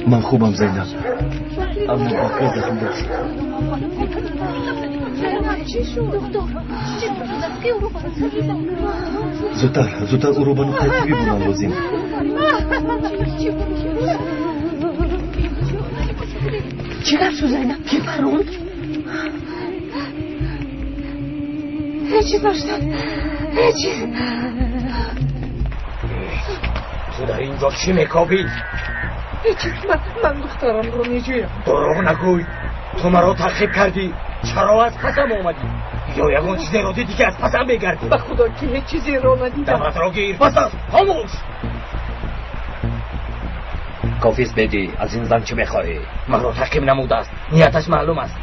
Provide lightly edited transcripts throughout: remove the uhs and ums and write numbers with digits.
من خوبم زینب، اما باقی زخم داشت. زودتر او رو بانو ترتیبی بونم لازم. چقدر شو زینب؟ که فرون؟ هیچی داشتن، هیچی. تو در اینجا چی میکاوی؟ هیچی، من دخترم رو میجویم. دروغ نگوی، تو مرا تخریب کردی. چرا از پسم آمدی؟ یا یکان چیزی رو دیدی که از پسم بگردی؟ به خدا که هیچ چیزی رو ندیدم. دمت را گیر، پس از خاموش. کافیست بدی، از این زن چه میخواهی؟ مرا تحکیم نموده است، نیتش معلوم است.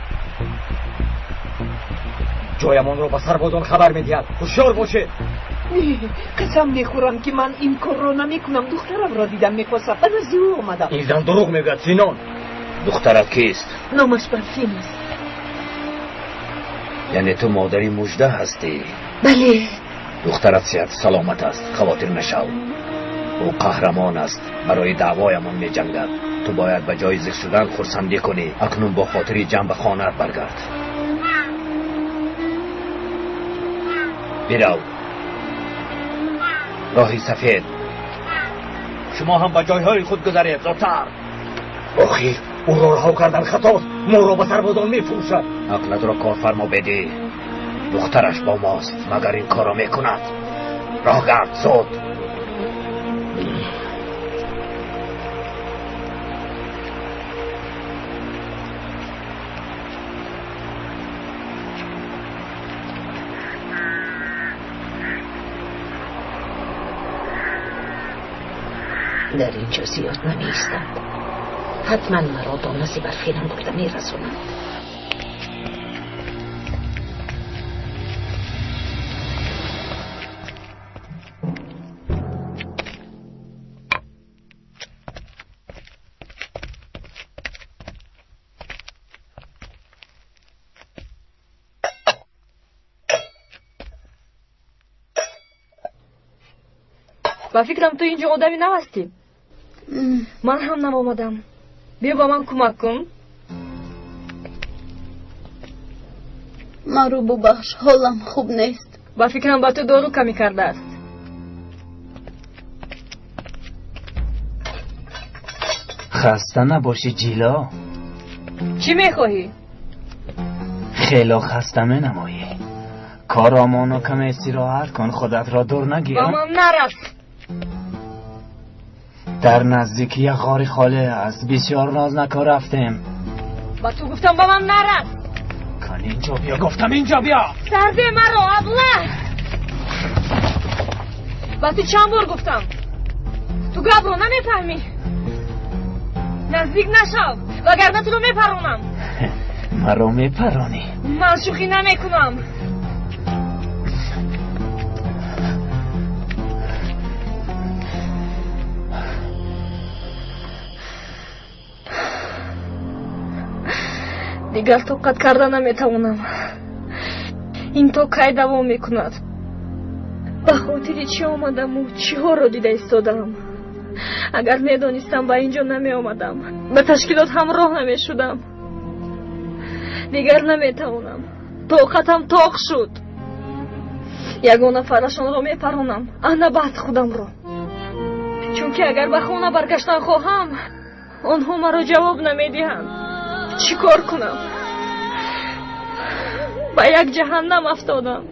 جایمان رو به سربازان خبر میدهد، هوشیار باشه. قسم میخورم که من این کار رو نمیکنم. دخترم را دیدم میخواستم، از او آمدم. این زن دروغ میگه سینان. دخترت کیست؟ نامش برفین است. یعنی تو مادری مژده هستی؟ بله. دخترت صحت سلامت است، خواطر نشو. او قهرمان است، برای دعوایمان می جنگد. تو باید به جای ذکر شدن خرسندی کنی. اکنون با خاطری جمع به خانه‌ات برگرد. برو. راهی سفید، شما هم به جایهای خود گذارید. زودتر. آخی او را رها کردن خطاست، ما را به سربازان میفروشد. عقلت را کارفرما بده. دخترش با ماست، مگر این کارو میکند. راه گرد زود. در اینجا زیاد نمیستم. حتما مرا دانسی برفینم گفته میرسونم. با فکرم تو اینجا آدمی نهستی. من هم نمامدم. بیا با من کمک کن. من رو ببخش، حالم خوب نیست. با فکرم با تو دارو کمی کرده است. خسته نباشی جیلا. چی میخواهی؟ خیلی خسته می نمایی. کارامانو کم استراحت کن، خودت را دور نگیر. با من نرس. در نزدیکی یک غار خاله است، بسیار نازنکا رفتیم. با تو گفتم با من نرس. کن اینجا بیا، گفتم اینجا بیا. سرده مرا ابله. با تو چند بار گفتم تو گاب رو نمیفهمی. نزدیک نشو وگرنه تو رو میپرونم. مرا میپرونی؟ من شوخی نمیکنم. دیگر طاقت کردن نمیتوانم. این تو کی دوام میکند؟ به خاطر چی آمدم و چی ها رو دیده ایستادم؟ اگر میدانستم با اینجا نمی آمدم، به تشکیلات همراه نمی شدم. دیگر نمیتوانم، طاقتم تاق شد. یگانه فرشان را میپرونم، انا بعد خودم را. چون که اگر به خانه برگشتن خواهم، آنها مرا جواب نمیدهند. چی کار کنم؟ با یک جهنم افتادم.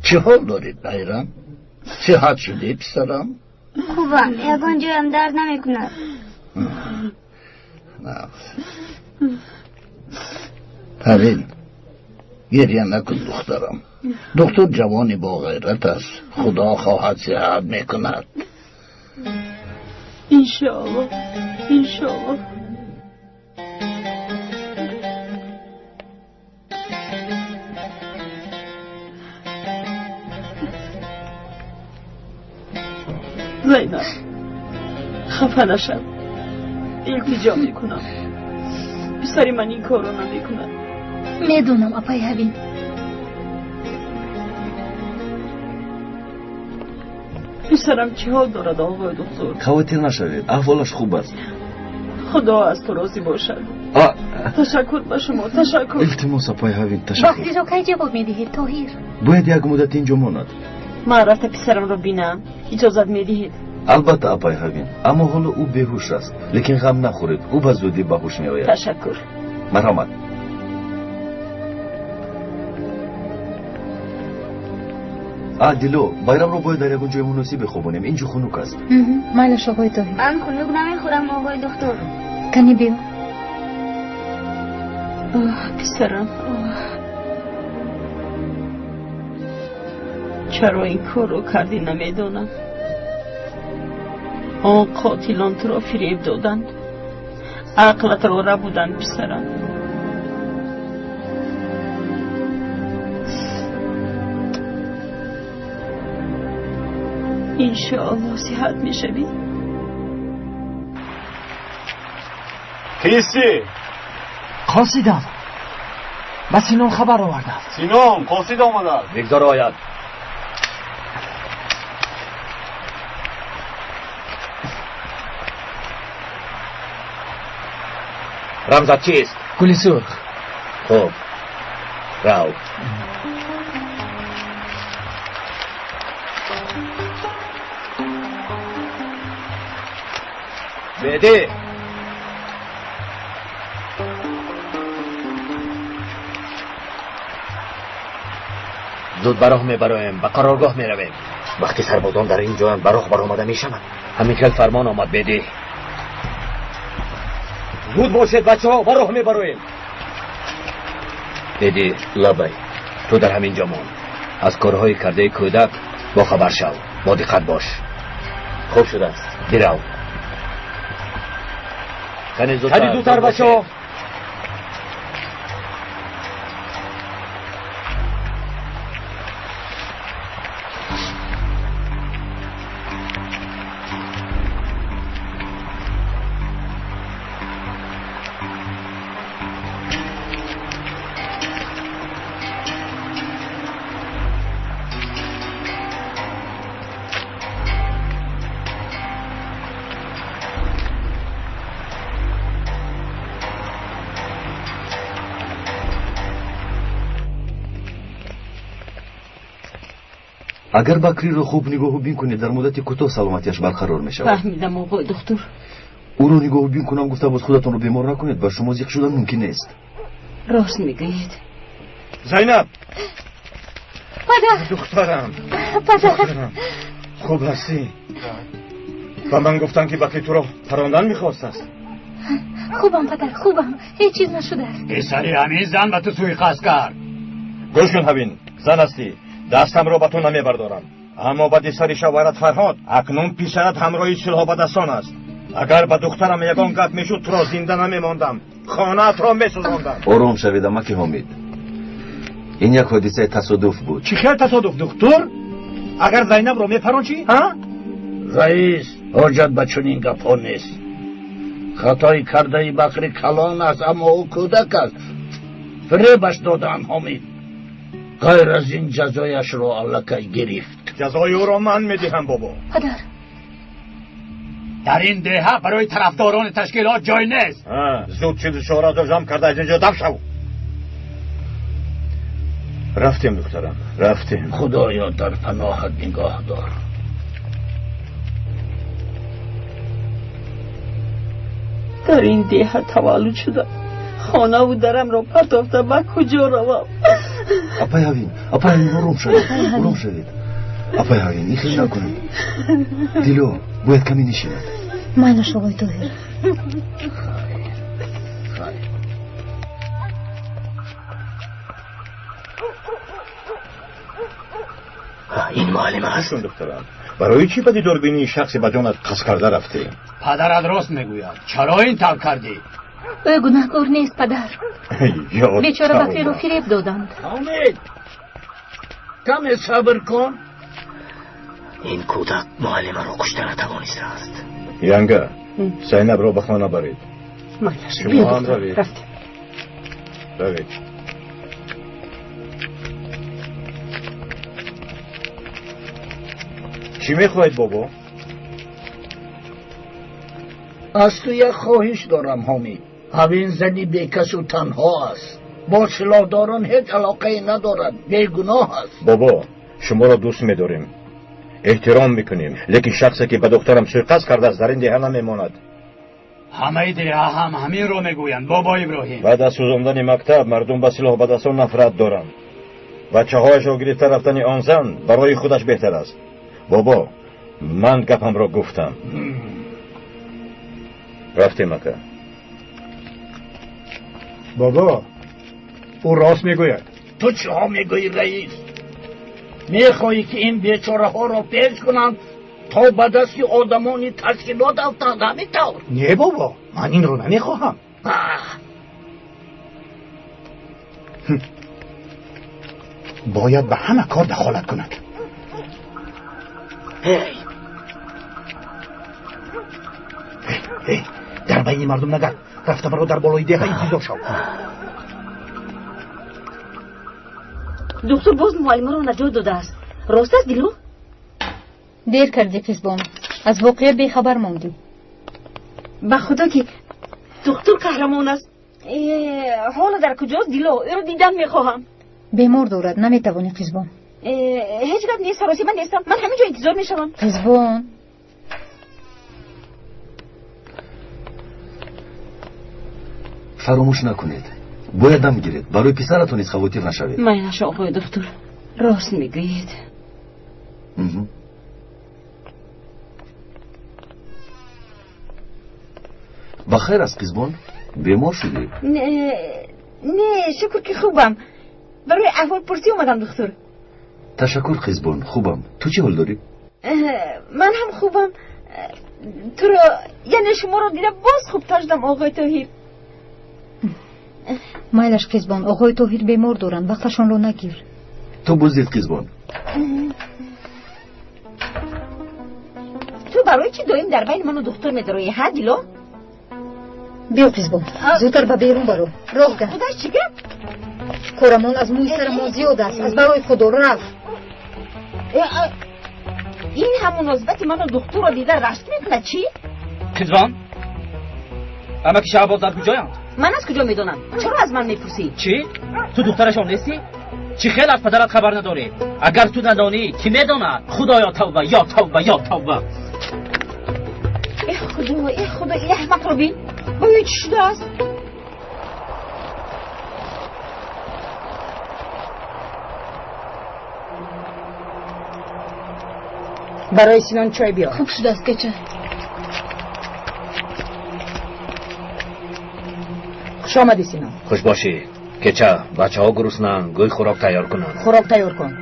چه حال دارید بیرم؟ صحت شده پسرم؟ خوبم، یگان جایم درد نمی کند. پروین گریه نکن دخترم. دکتر جوانی با غیرت است، خدا خواهد صحت میکند. انشاءالله انشاءالله. زینب خفه نشم، التجا میکنم، پسری من این کارو نمیکنه. میدونم اپای هوین. پسرم چه حال دارد آقای دکتر؟ خواهتیر نشوید، احوالش خوب است. خدا از تو راضی باشد. تشکر به شما، تشکر. التماس اپای هوین، تشکر. وقتی رو کی جواب میدهید طاهر؟ باید یک مدت اینجا ماند. من رفته پسرم رو بینم، اجازت میدهید؟ البته اپای هوین، اما حالا او بیهوش است، لیکن غم نخورید، او به زودی به هوش میآید. تشکر. مرحمت. دیلو، بایرام رو باید در یک جای مناسب بخوابونیم، اینجا خنک است. مالش آقای طاهر؟ من خنک نمیخورم آقای دکتر. کنی بیو. پسرم چرا این کار رو کردی نمیدونم. آن قاتلان تو را فریب دادند، عقلت رو ربودند پسرم. انشاءالله صحت میشوی. کیستی؟ قاصدم به سینام خبر آوردم. سینام قاصد آمده. بگذار آید. رمزت چیست؟ گلی سرخ. خوب رو. بده. زود براه میبرایم، به قرارگاه میرویم. وقتی سربازان در این جای براه برآمده میشوند، همین که فرمان آمد. بده. زود باشید بچه ها، براه میبرایم. بده لبای تو در همین جا مان. از کارهای کرده کودک با خبر شو، با دقت باش. خوب شده است، برو. کنی زودتر بچه ها. اگر بکری رو خوب نگاه و بین کنید در مدت کوتاه سلامتیش برقرار می شود. فهمیدم آقای دکتر. او رو نگاه و بین کنم گفته بود خودتون رو بیمار نکنید، بر شما زیق شدن ممکن نیست. راست میگویید. زینب. پدر. دخترم. پدر. خوب هستی؟ و من گفتم که بکری تو رو پراندن میخواست است. خوبم پدر، خوبم، هیچ چیز نشده است. پسری همین زن به تو سوی قصد کرد. گوش کن هبین، زن هستی، دستم رو به تو نمیبردارم، اما به دسری شوارت فرهاد اکنون پیشرت همراهی سلح به دستان است. اگر به دخترم یگان گپ میشد تو را زنده نمیماندم، خانه‌ات را میسوزاندم. آرام شوید مکی حامد، این یک حادثه تصادف بود. چی خیر تصادف دکتر؟ اگر زینب رو میپرون چی؟ ها؟ رئیس، حاجت به چنین گپ‌ها نیست. خطای کرده بکری کلان است، اما او کودک است. فریبش دادن حامد. غیر از این جزایش را الکی گرفت. جزای او را من میدهم بابا. پدر، در این دهه برای طرفداران تشکیلات جای نیست. زود چیزشو را جمع کرده از اینجا دم شو. رفتیم دخترم، رفتیم. خدایا در پناهت نگاه دار. در این دیه تولد شده، خانه و درم را پتافته، به کجا روم؟ اپای هوین آرام شوید، آرام شوید. اپای هوین این خیلی نکنید. دیلو باید کمی نشیند. مالش آقای طاهر. این معلم است. دخترم برای چی بدی دوربینی شخصی بدون قصد کرده رفتی؟ پدرت راست میگوید. چرا این طور کردی؟ او گناهکار نیست پدر. بیچاره بکری رو فریب دادند. حامد کم صبر کن. این کودک معلم را کشته نتوانسته است. ینگه زینب را به خانه برید. شما هم روید. روید. چی میخواید بابا؟ از تو یک خواهش دارم حامد. همین زنی بیکس و تنها است. با سلاحداران هیچ علاقه ندارد. بیگناه است. بابا شما را دوست میداریم، احترام میکنیم، لیکن شخصی که به دخترم سوء قصد کرده است در این دهه نمیماند. همه دیگه هم همین رو میگویند بابا ابراهیم. بعد از سوزاندن مکتب مردم به سلاح به دستان نفرت دارند. بچه‌هایش را گرفته رفتن آن زن برای خودش بهتر است. بابا من گپم را گفتم. رفتیم مکه. بابا او راست میگوید. تو چه ها میگویی رئیس؟ میخوایی که این بیچاره ها را پیش کنند تا به دست آدمانی تشکیلات افتاد؟ همینطور؟ نه بابا من این رو نمیخواهم. باید به همه کار دخالت کند. در بین مردم نگرد. رفته برو در بالای دیگه انتظار شو. دکتر باز معلم را نجات داده است. راست است دیلو؟ دیر کردی قزبان. از واقعه بیخبر ماندی. به خدا که دکتر قهرمان است. حالا در کجاست دیلو؟ او را دیدن میخواهم. بیمار دارد نمیتوانی قزبان. هیچ گپ نیست سراسی من نیستم. من همینجا انتظار میشوم. قزبان فراموش نکنید باید دم گیرید برای پسرتون نیز خواطر نشوید. مینش آقای دکتر راست میگویید. بخیر است قزبان؟ بیمار شدی؟ نه شکر که خوبم. برای احوال پرسی اومدم دکتر. تشکر قزبان خوبم. تو چه حال داری؟ من هم خوبم. تو را یعنی شما را دیدم باز خوب تاجدم آقای طاهر. مایلش قزبان آقای طاهر بیمار دارند وقتشان رو نگیر. تو بزدید قزبان. تو برای چی دایم در بین من و دکتر میدروی ها دیلو؟ بیا قزبان زودتر به بیرون برو. راه گرد. خودش چی گفت؟ کارمان از موی سر ما زیاد است. از برای خدا رفت. این همون نسبت من و دکتر را دیده رشت میکنه چی؟ قزبان اما که شهباز در کجایند؟ من از کجا میدونم؟ چرا از من میپرسی؟ چی؟ تو دخترشان نیستی؟ چی خیلی از پدرت خبر نداری؟ اگر تو ندانی کی میداند؟ خدایا توبه یا توبه یا توبه. ای خدا این احمق رو بین. باید چی شده است؟ برای سینان چای بیا. خوب شده است که چه؟ خوش آمدی سینان. خوش باشی. کچه بچه ها گرسنن گوی خوراک تیار کنن. خوراک تیار کن.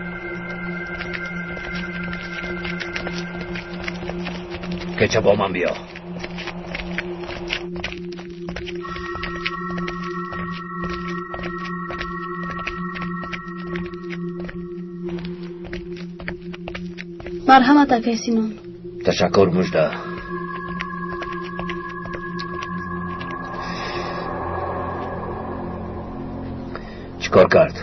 کچه با من بیا. مرحمت اکای سینان. تشکر مجده. چیکار کرد؟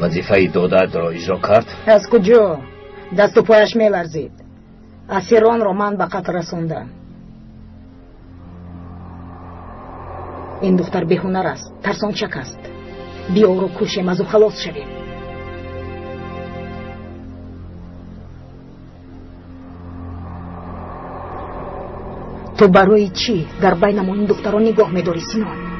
وظیفه دادت را اجرا کرد؟ از کجا؟ دست و پایش میلرزید. اسیران را من به قتل رساندم. این دختر بیهنر است، ترسانچک است. بیا او را کشیم از او خلاص شویم. تو برای چی در بین ما این دختران نگاه می‌داری سینان؟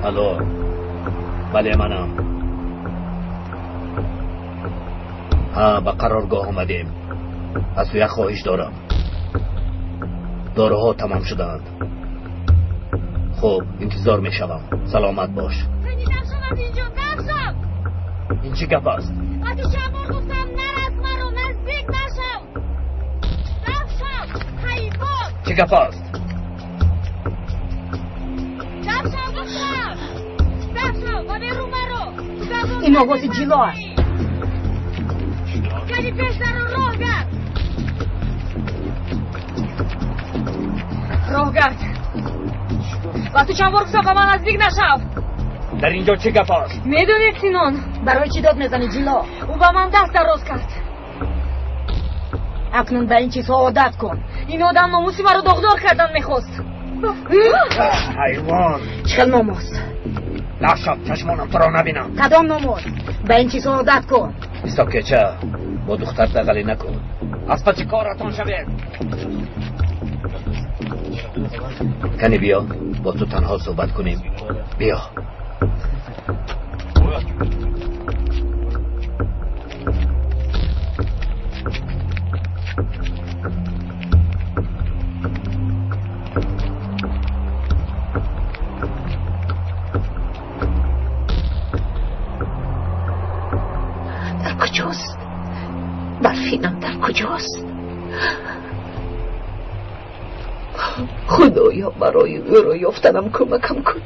الو بله منم. به قرارگاه اومدیم. از تو یک خواهش دارم. داروها تمام شدند. خب انتظار میشوم. سلامت باش. نشم اینجا نشم. این چی گپ است؟ وقتی شما گفتم نرس مرو نزدیک نشم. نشم حیوان. چی گپ است؟ نشم گفتم. نشم و برو مرو. این آواز جلو است. کمی پیشتر رو راه گرد. راه گرد. وقتی چند بار گفتم به من نزدیک نشم. در اینجا چی گپ است؟ میدونید سینون برای چی داد میزنی جلو؟ او به من دست دراز کرد. اکنون به این چیزها عادت کن. این آدم ناموسی مرا داغدار کردن میخواست. حیوان. چخل ناموس. نشم چشمانم تو را نبینم. کدام ناموس؟ به این چیزها عادت کن. ایستا که چه؟ با دختر دغلی نکن. از پچی کارتان شوید. کنی بیا با تو تنها صحبت کنیم. بیا. در کجاست؟ برفینم در کجاست؟ خدایا برای او را یافتنم کمکم کن.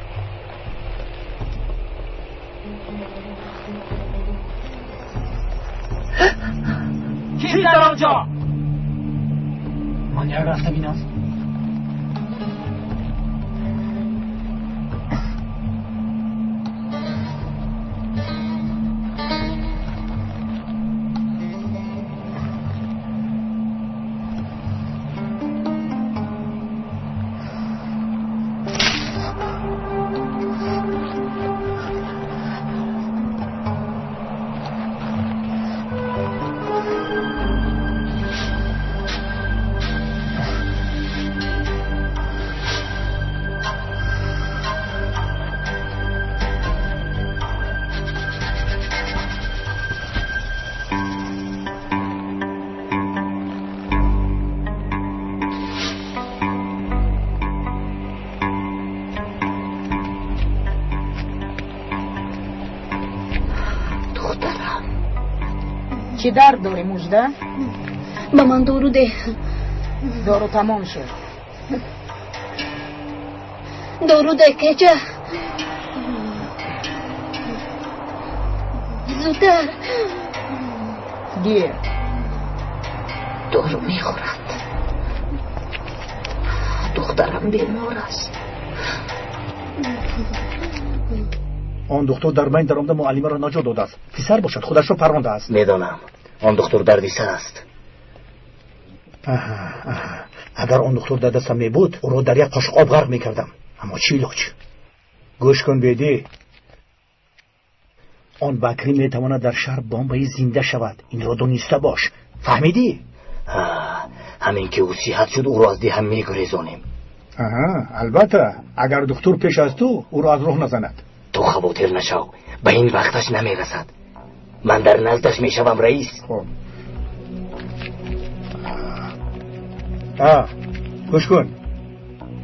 کی در آنجا؟ من رفتم این است. چی درد داری مجده؟ به من دارو ده. دارو تمام شد. دارو ده که چه؟ زودتر. گیر. دارو میخورد. دخترم بیمار است. آن دکتر در بین درآمده معلم را نجات داده است. پسر باشد خودش را پرونده است. میدانم. آن دکتر دردی سر است. اگر آن دکتر در دستم می بود او را در یک قاشق آب غرق میکردم. اما چی علاج؟ گوش کن بیدی. آن بکری میتواند در شهر بمبئی زنده شود. این را دانسته باش. فهمیدی؟ همین که او صحت شد او را از ده هم میگریزانیم. البته اگر دکتر پیش از تو او را از راه نزند. تو خواطر نشو. به این وقتش نمیرسد. من در نزدش میشوم رئیس. خب گوش کن.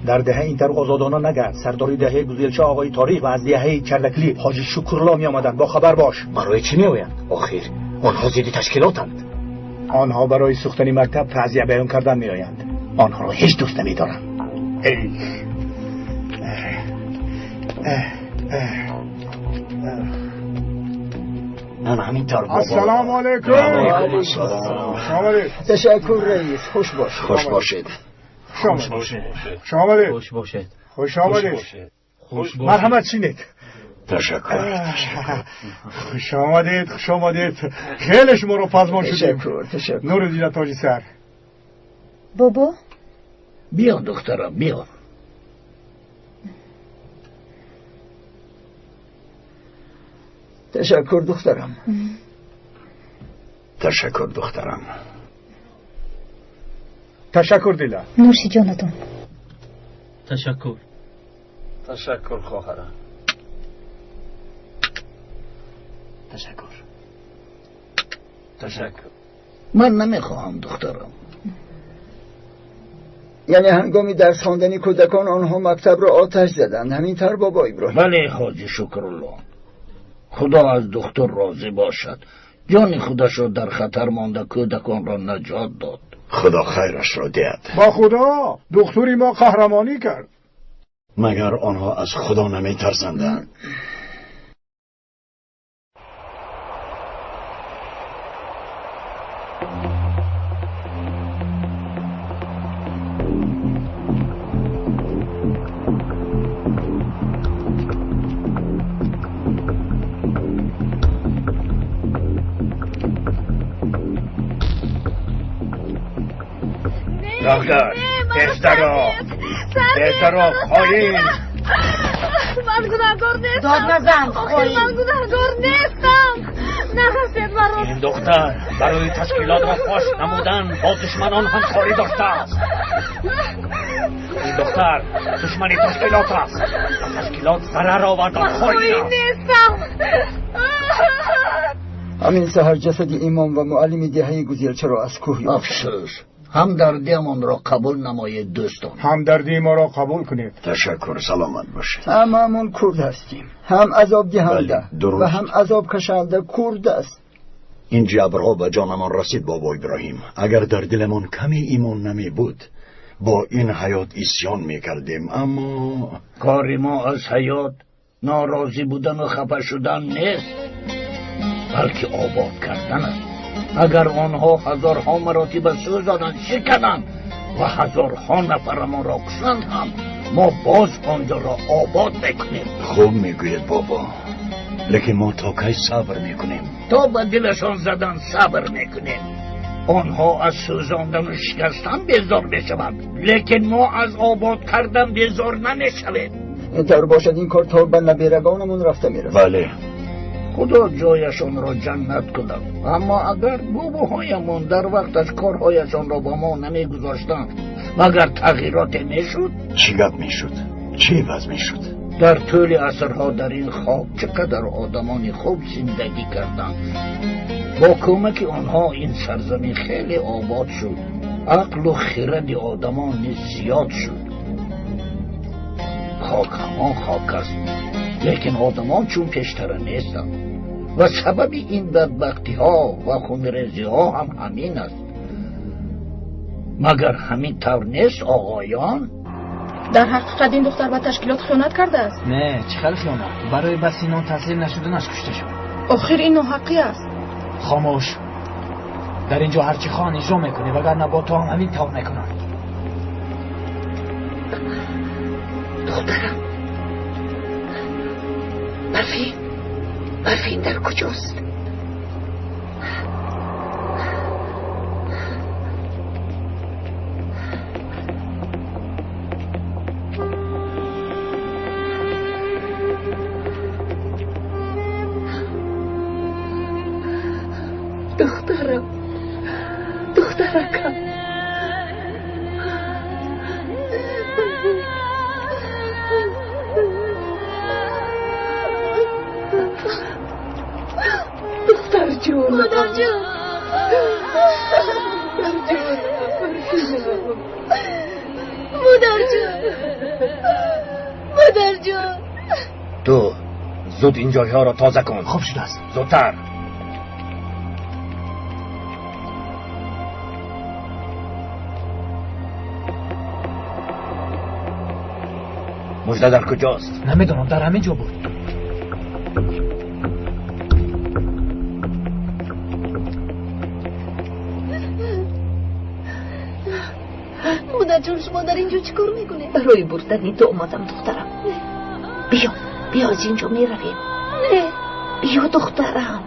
در دهه این طرق آزادانه نگرد. سرداری دهه گزیلچه آقای تاریخ و از دهه چرلکلی حاجی شکرالله می آمدند. با خبر باش. برای چی می آیند؟ آخر آنها زیدی تشکیلاتند. آنها برای سوختن مکتب تعزیه بیان کردن می آیند. آنها را هیچ دوست نمی دارم. همینطور بابا. السلام علیکم. تشکر رئیس. خوش باش. خوش باشید. خوش باشید. خوش باشید. خوش آمدید. مرحمت چینید. تشکر. خوش آمدید. خوش آمدید. خیلی شما رو پزمان شدیم. تشکر. نور دیده تاج سر. بابا بیا دخترم بیا. تشکر دخترم. تشکر دخترم. تشکر دیلا. نوشی جانتون. تشکر. تشکر خواهرم. تشکر. من نمیخواهم دخترم. یعنی هنگامی درس خواندنی کودکان آنها مکتب را آتش زدند، همینطور بابا ابراهیم؟ بله حاجی شکرالله. خدا از دختر راضی باشد. جان خودش را در خطر مانده کودکان را نجات داد. خدا خیرش را دهد. با خدا دختری ما قهرمانی کرد. مگر آنها از خدا نمی ترسندند؟ دختر دسترو خواهیم. من گناهگار نیستم. داد نزن خواهی. من گناهگار نیستم. نرسید مرا. این دختر برای تشکیلات را فاش نمودن با دشمنان همکاری داشته است. این دختر دشمنی تشکیلات است. تشکیلات ضرر آوردن خواهی نیستم. همین سحر جسد امام و معلم دهه گزیرچه را از کوه یافت. افسوس. همدردیمان را قبول نمایید دوستان. همدردی ما را قبول کنید. تشکر، سلامت باشید. هممون کرد هستیم، هم عذاب دهنده و هم عذاب کشنده کرد است. این جبرها به جانمان رسید بابا ابراهیم. اگر در دلمان کمی ایمان نمی بود با این حیات اسیان می کردیم، اما کار ما از حیات ناراضی بودن و خفه شدن نیست، بلکه آباد کردن است. اگر آنها هزارها مراتب سوزانند شکنند و هزارها نفر ما را کشند هم ما باز آنجا را آباد میکنیم. خوب میگوید بابا، لیکن ما تا کی صبر میکنیم؟ تا به دلشان زدن صبر میکنیم. آنها از سوزاندن و شکستن بیزار میشوند، لیکن ما از آباد کردن بیزار نمیشویم. اینطور باشد این کار تا به نبیرگانمون رفته میرسد. بله. خدا جایشان را جنت کند. اما اگر باباهایمان در وقتش کارهایشان را با ما نمیگذاشتند، مگر تغییرات میشد؟ چی گپ میشد؟ چی وضع میشد؟ در طول عصرها در این خاک چقدر آدمان خوب زندگی کردند. با کمک آنها این سرزمین خیلی آباد شد. عقل و خرد آدمان نیز زیاد شد. خاک همان خاک است، لیکن آدمان چون پیشتر نیستند و سبب این بدبختی ها و خونریزی ها هم همین است. مگر همین طور نیست آقایان؟ در حقیقت این دختر با تشکیلات خیانت کرده است. نه، چقدر خیانت؟ برای بس اینان تسلیم نشدنش کشته شد. آخر این ناحقی است. خاموش. در اینجا هرچی خواهی اجرا میکنی، وگرنه با تو هم همین طور میکنن. دخترم برفین در کجاست؟ دخترکم دختر جون مادر جون مادر جون تو زود این جایها را تازه کن. خوب شده است. زودتر. مجده در کجاست؟ نمیدونم، در همین جا بود. مادر جون شما در اینجا چی کار میکنه؟ برای بردن تو اومدم دخترم. بیا از اینجا میرویم. نه بیا دخترم.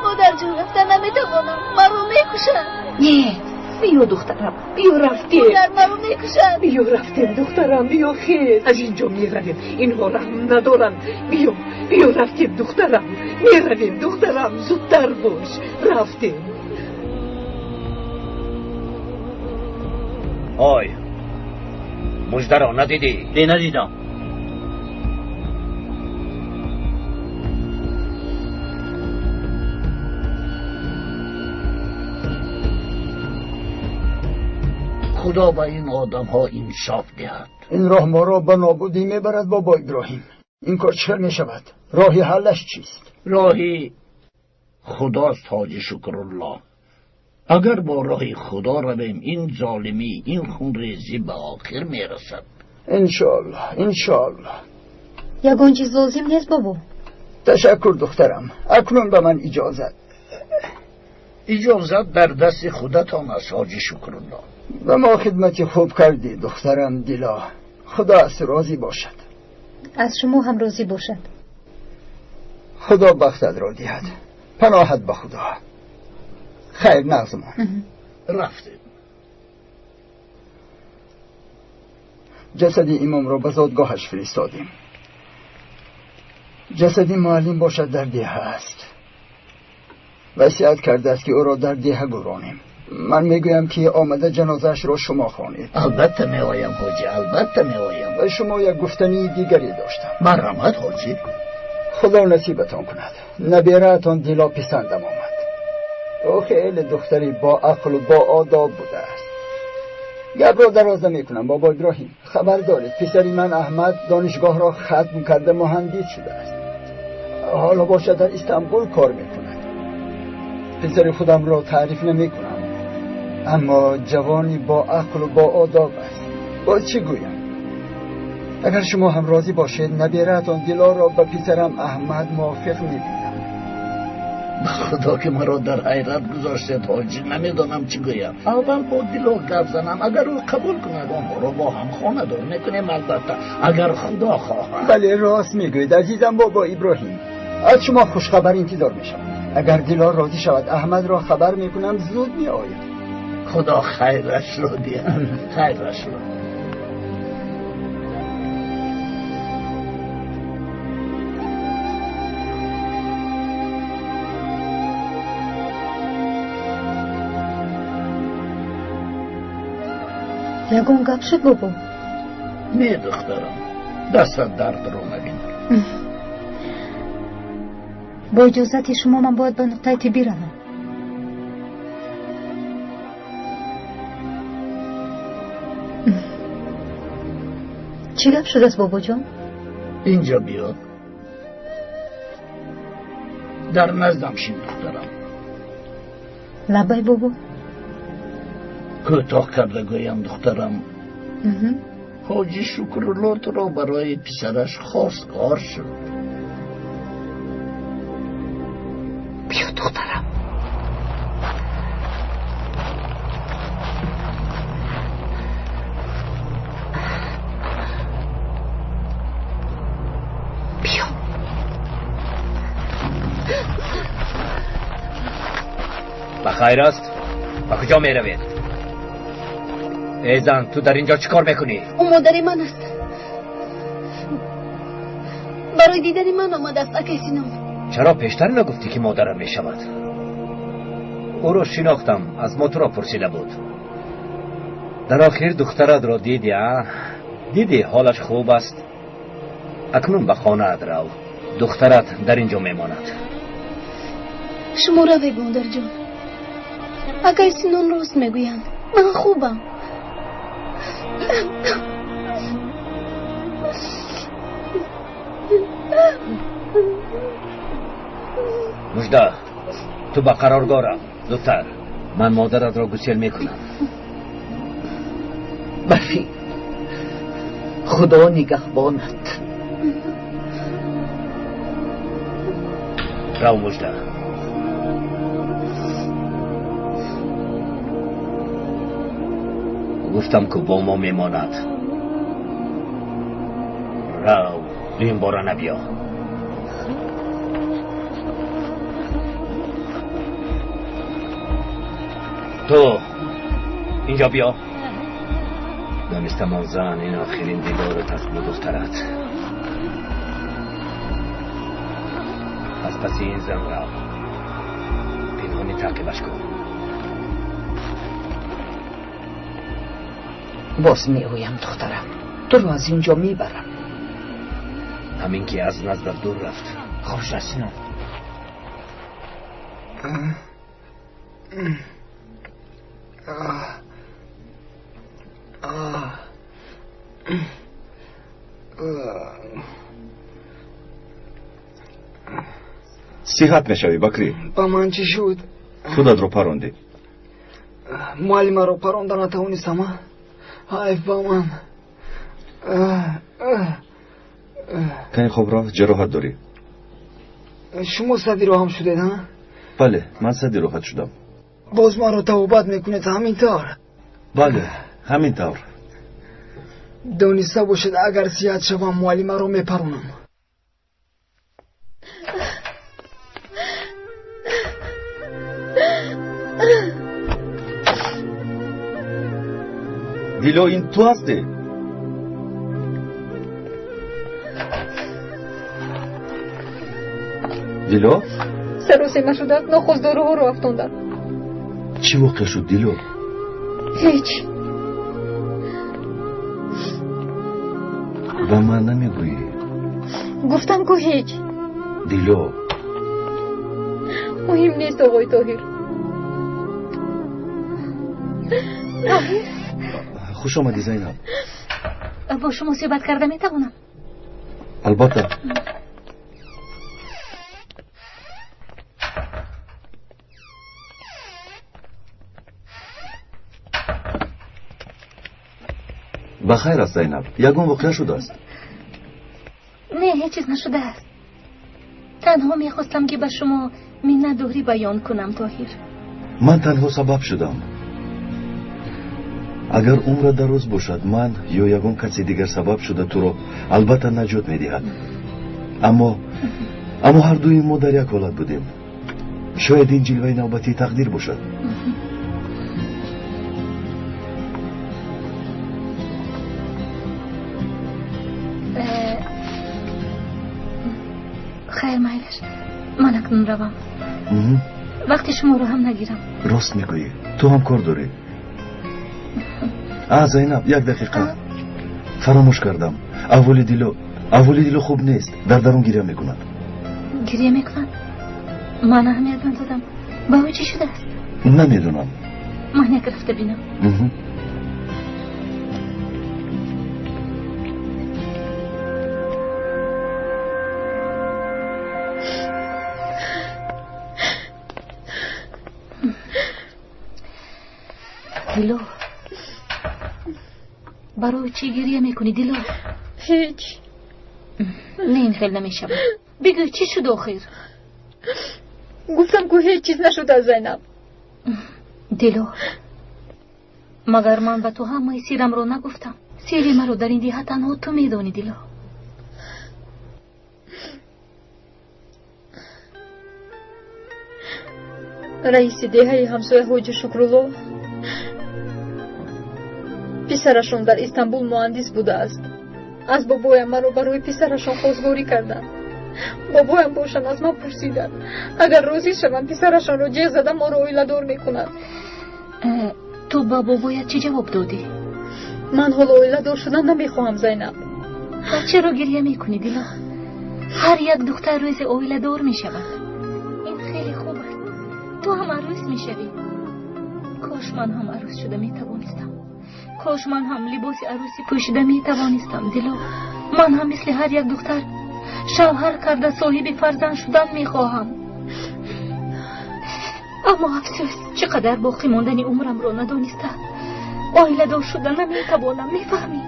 مادر جون رفتن نمیتوانم، مرا میکشن. نه بیا دخترم، بیا رفتیم. مادر مرا میکشن. بیا رفتیم دخترم، بیا خیز. از اینجا میرویم، اینها رحم ندارن. بیا رفتیم دخترم، میرویم دخترم، زودتر باش. رفتیم. آی مجده را ندیدی؟ نه ندیدم. خدا به این آدم ها انصاف دهد. این راه ما را به نابودی میبرد بابا ابراهیم. این کار چه میشود؟ راهی حلش چیست؟ راهی خداست حاجی شکرالله. اگر با راه خدا رویم این ظالمی این خونریزی به آخر میرسد. انشالله انشالله. یگان چیز لازم نیست بابا. تشکر دخترم. اکنون به من اجازت در دست خودتان است حاجی شکرالله. و ما خدمتی خوب کردی دخترم دیلا. خدا از راضی باشد. از شما هم راضی باشد. خدا بختت را دهد. پناهت به خدا. خیر نغزمان. رفتیم. جسدی امام را به زادگاهش فرستادیم. جسدی معلم باشد در دیه است. وصیت کرده است که او را در دیه گرانیم. من میگویم که آمده جنازش را شما خوانید. البته میآیم حاجی، البته میآیم. و شما یک گفتنی دیگری داشتم. مرحمت حاجی. خدا نصیبتان کند. نبیره‌تان دیلا پسندم آمد. او خیلی دختری با عقل و با آداب بوده است. گپ را دراز نمی‌کنم بابا ابراهیم. خبر دارید پسری من احمد دانشگاه را ختم کرده مهندس شده است. حالا باشد در استانبول کار میکند. پسر خودم را تعریف نمی‌کنم، اما جوانی با عقل و با آداب است. باز چه گویم؟ اگر شما هم راضی باشید نبیره‌تان دیلا را به پسرم احمد موافق می‌بینم. خدا که مرا در حیرت گذاشتید حاجی، نمیدانم چی گویم. اول با دیلا گپ زنم، اگر او قبول کند آنها را با هم خانه دار میکنیم. البته اگر خدا خواهد. بله راست میگوید عزیزم بابا ابراهیم. از شما خوشخبر انتظار میشم. اگر دیلا راضی شود احمد را خبر میکنم زود میآید. خدا خیرش رو دهد. خیرش رو. یگان گپ شد بابا. نه دخترم، دستت درد رو نبینم. با اجازت شما من باید به نقطه طبی روم. چی گپ شده است بابا جان؟ اینجا بیا. در نزدم شین دخترم. لبای بابا. کوتاه کرده گویم دخترم. حاجی شکرالله تو را برای پسرش خواستگار شد. بیا دخترم. بیا. بخیر است؟ با کجا می روید؟ ای زن تو در اینجا چیکار میکنی؟ او مادر من است. برای دیدن من آمده است اکای سینم. چرا پیشتر نگفتی که مادرم میشود؟ او رو شناختم، از ما تو را پرسیده بود. در آخر دخترت را دیدی؟ دیدی حالش خوب است؟ اکنون به خانه ات رو. دخترت در اینجا میماند. شما روید مادر جان. اکای سینان راست میگویند. من خوبم. مجده تو به قرارگاه رو. زودتر. من مادرت را گسیل میکنم. بفی خدا نگهبانت. رو مجده. گفتم که با ما میماند. رو این بارا نبیا. تو اینجا بیا. دانستم آن زن این آخرین دیدارت است با دخترت. از پس این زن رو پنهانی تعقیبش کن. باز میگویم دخترم تو رو از اینجا میبرم. همین که از نظرت دور رفت. خوش رسیدم. صحت میشوی بکری. با من چی شد؟ خودت رو پروندی. معلم رو پروندن نتونستم. های با من. کنی خوب راه جراحت داری. شما صدی رو هم شده نه؟ بله من صدی راحت شدم. باز ما رو توبت میکنید همینطور؟ بله همینطور. دانسته باشد اگر صحت شوم معلم رو میپرونم. دیلو این تو هستی؟ دیلو؟ سر و سیمه شده نخوز داره ها رو افتاندم. چی واقع شد دیلو؟ هیچ. و من نمیگویی؟ گفتم که هیچ. دیلو مهم نیست آقای طاهر. خوش آمدی زینب. با شما صحبت کرده میتوانم؟ البته. بخیر است زینب. یگان واقعه شده است؟ نه هیچ چیز نشده است. تنها میخواستم که به شما منتداری بیان کنم طاهر. من تنها سبب شدم. اگر عمر دراز باشد من یا یگان کسی دیگر سبب شده تو رو البته نجات میدهد. اما هر دوی ما در یک حالت بودیم. شاید این جلوه نوبتی تقدیر باشد. خیر مایلش من اکنون روم. وقتی شما رو هم نگیرم. راست میگویی تو هم کار داری. زینب یک دقیقه فراموش کردم. اولی دیلو خوب نیست. در درون گریه میکند. گریه میکند؟ من اهمیت ندادم. با او چی شده است؟ نمیدونم. من یک رفته بینم. دیلو برای چی گریه میکنی دیلو؟ هیچ. نه این خیلی نمیشم. بگو چی شد آخر؟ گفتم که هیچ چیز نشده زینب. دیلو مگر من به تو همه سیرم رو نگفتم؟ سیری من رو در این دیه تنها تو میدانی دیلو. رئیس دیه همسایه حاج شکرالله پسرشون در استانبول مهندس بوده است. از بابایم مرا برای پسرشون خواستگاری کردند. بابایم باشن از من پرسیدن اگر راضی شوم پسرشون رو جه زده ما رو اویله‌دار میکنند. تو با بابایت چی جواب دادی؟ من حالا اویله‌دار شدن نمیخواهم زینب. چرا گریه میکنی دیلا؟ هر یک دختر روز اویله‌دار میشود. این خیلی خوب است. تو هم عروس میشوی. کاش من هم عروس شده میتوانستم. کاش من هم لباس عروسی پوشیده میتوانستم دیلو. من هم مثل هر یک دختر شوهر کرده صاحب فرزند شدن میخواهم. اما افسوس چقدر باقی ماندن عمرم رو ندانسته. عائله دار شدن نمیتوانم. میفهمی؟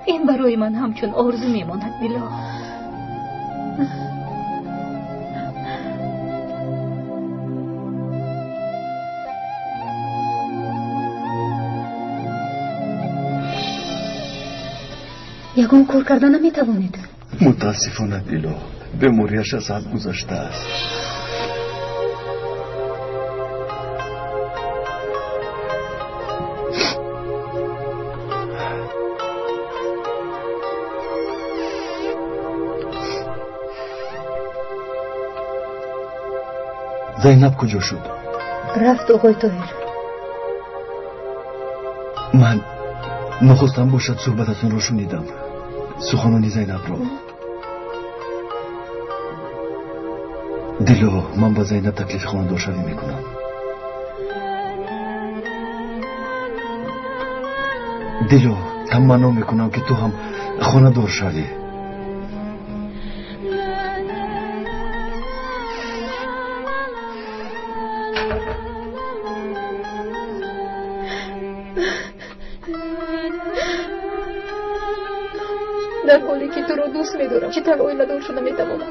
این برای من همچون آرزو میماند دیلو. یگان کار کردن نمیتوانید؟ متاسفانه دیلو بیماریش از حد گذشته است. زینب کجا شد؟ رفت آقای طاهر. من نخواستم باشد صحبتتون رو شنیدم. سخنانی زینب رو. دیلو من با زینب تکلیف خانه داشتنی میکنم. دلو تمنا میکنم که تو هم خانه دار شوی. در حالی که تو رو دوست می‌دارم چه تنهایی ندار شده میتوانم.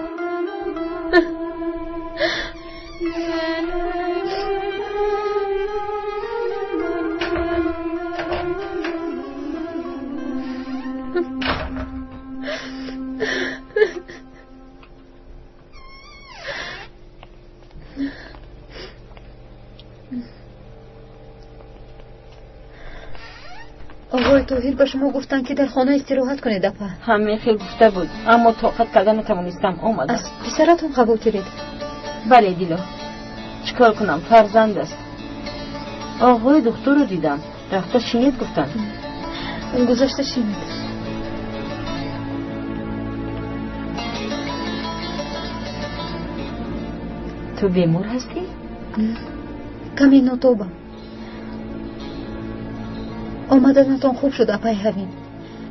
آقای طاهر به شما گفتن که در خانه استراحت کنید اپا. همه خیلی گفته بود اما طاقت کردن نتوانستم. آمدم. از پسرتون قبول کردید؟ بله دیلا، چیکار کنم، فرزند است. آقای دکتر رو دیدم رفته شینید گفتن. گذشته شینید. تو بیمار هستی؟ کمی ناتوبم. آمدنتان خوب شد اپای هوین.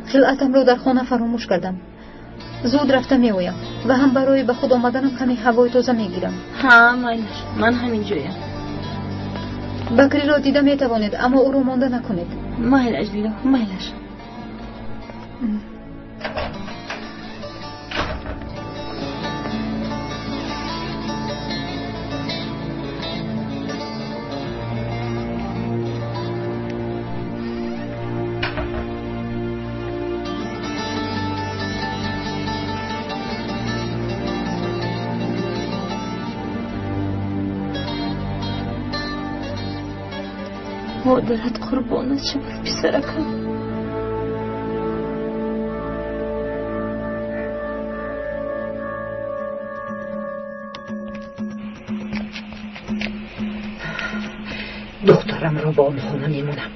خلعتم رو در خانه فراموش کردم. زود رفته می آیم و هم برای به خود آمدنم کمی هوای تازه می گیرم. ها من همین جویم. بکری را دیده می توانید اما او رو مانده نکنید. مایلش دیلا مایلش. مادرت قربانت شود پسرکم. دخترم را با آن خانه میمونم.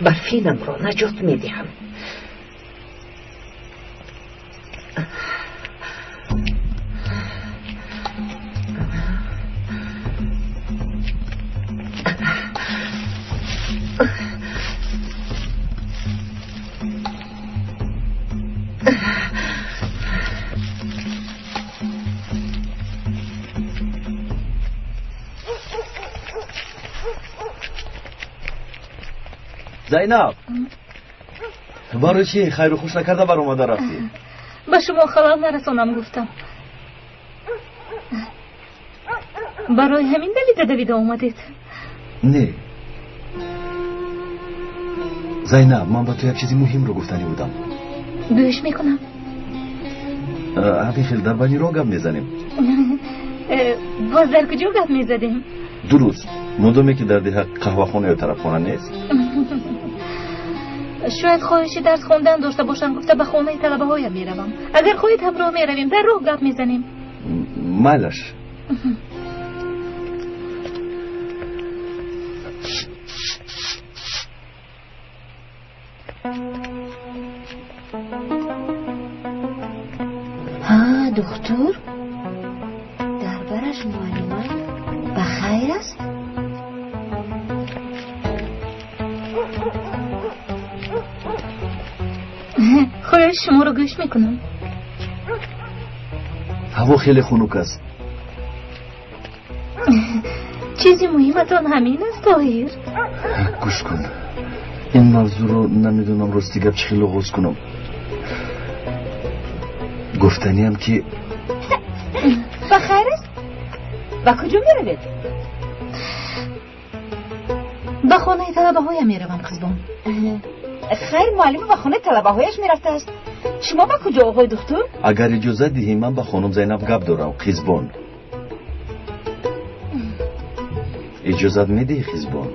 برفینم را نجات میدهم. زینب برای چی خیر و خوش نکرده بر اومده رفتی؟ به شما خلال نرسانم گفتم. برای همین دلیل دویده اومدید؟ نه زینب، من با تو یک چیزی مهم رو گفتنی بودم. گوش میکنم. همین خیلی در بانی را گپ میزنیم. باز در کجا گپ میزدیم؟ درست مدامی که در ده قهوه خانه یا طرف خانه نیست. شاید خواهشی درس خوندن داشته باشم گفته به خانه طلبه هایم میروم. اگر خواهید همراه میرویم در راه گپ میزنیم. مالش. ها دکتر دربارش معلومات بخیر است؟ خواهش شما رو گوش میکنم. هوا خیلی خنک است. چیزی مهمتان همین است طاهر؟ گوش کن، این موضوع رو نمیدونم راستی گپ چی لغوز کنم. گفتنیم که بخیر است؟ و کجا میروید؟ به خانه طلبه هایم میروم قزبان. خیر معلم به خانه طلبه هایش میرفته است. شما به کجا آقای دکتر؟ اگر اجازه دهی من با خانم زینب گپ دارم. قزبان اجازه میدی؟ قزبان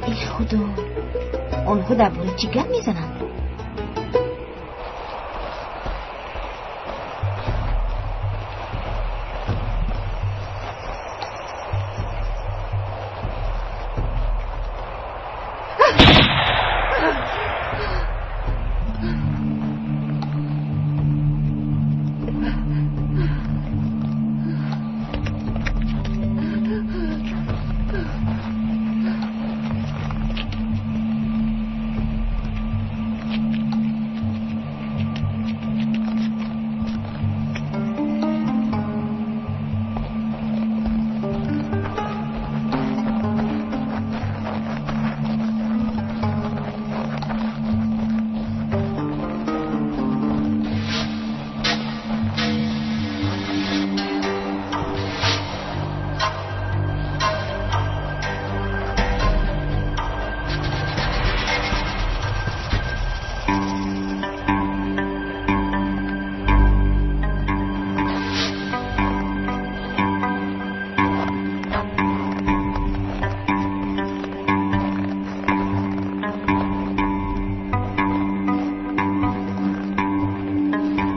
ای خدا، آنها درباره چی گپ میزنند؟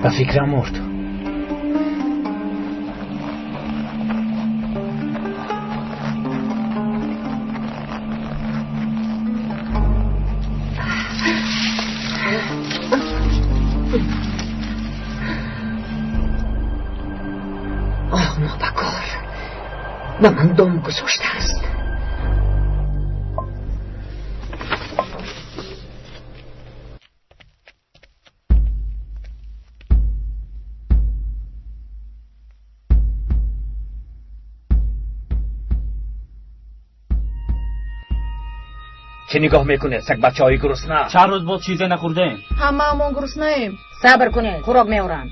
و فکرم مرد. و من دم گذاشته است. چه نگاه میکنه سگ بچه های گرسنه؟ چند روز بود چیزی نخورده؟ هممون گرسنه‌ایم. صبر کنه، خوراک میارند.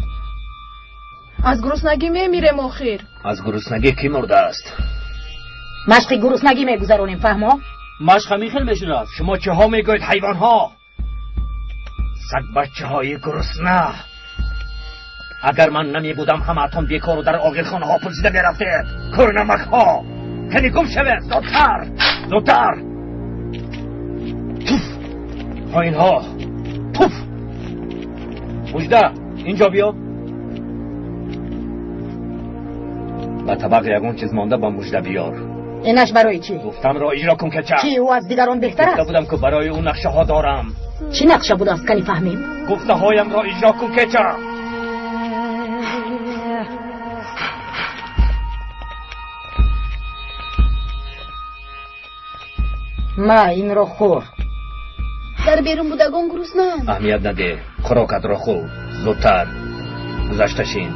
از گرسنگی میمیریم آخر. از گرسنگی کی مرده است؟ مشق گرسنگی میگذرونیم، فهمو؟ مشق میخیل بشه. شما چه ها میگوید حیوان ها؟ سگ بچه های گرسنه. اگر من نمی بودم همه‌تان بیکار و در آقلخانه ها پرسیده میرفتید. کرنمک ها کنی گم شوید. زودتر زودتر. توف پایین ها. توف. مجده اینجا بیا. به طبق یگون چیز مانده با مجده بیار. اینش برای چی؟ گفتم را اجرا کن که چه؟ چی او از دیگران بهتر است؟ گفته بودم که برای اون نقشه ها دارم. چی نقشه بود است کنی فهمیم؟ گفته هایم را اجرا کن که چه؟ ما این را خور. در بیرون بودگان گرسنه‌اند. اهمیت نده. خوراکت را خور. زودتر گذشته شین.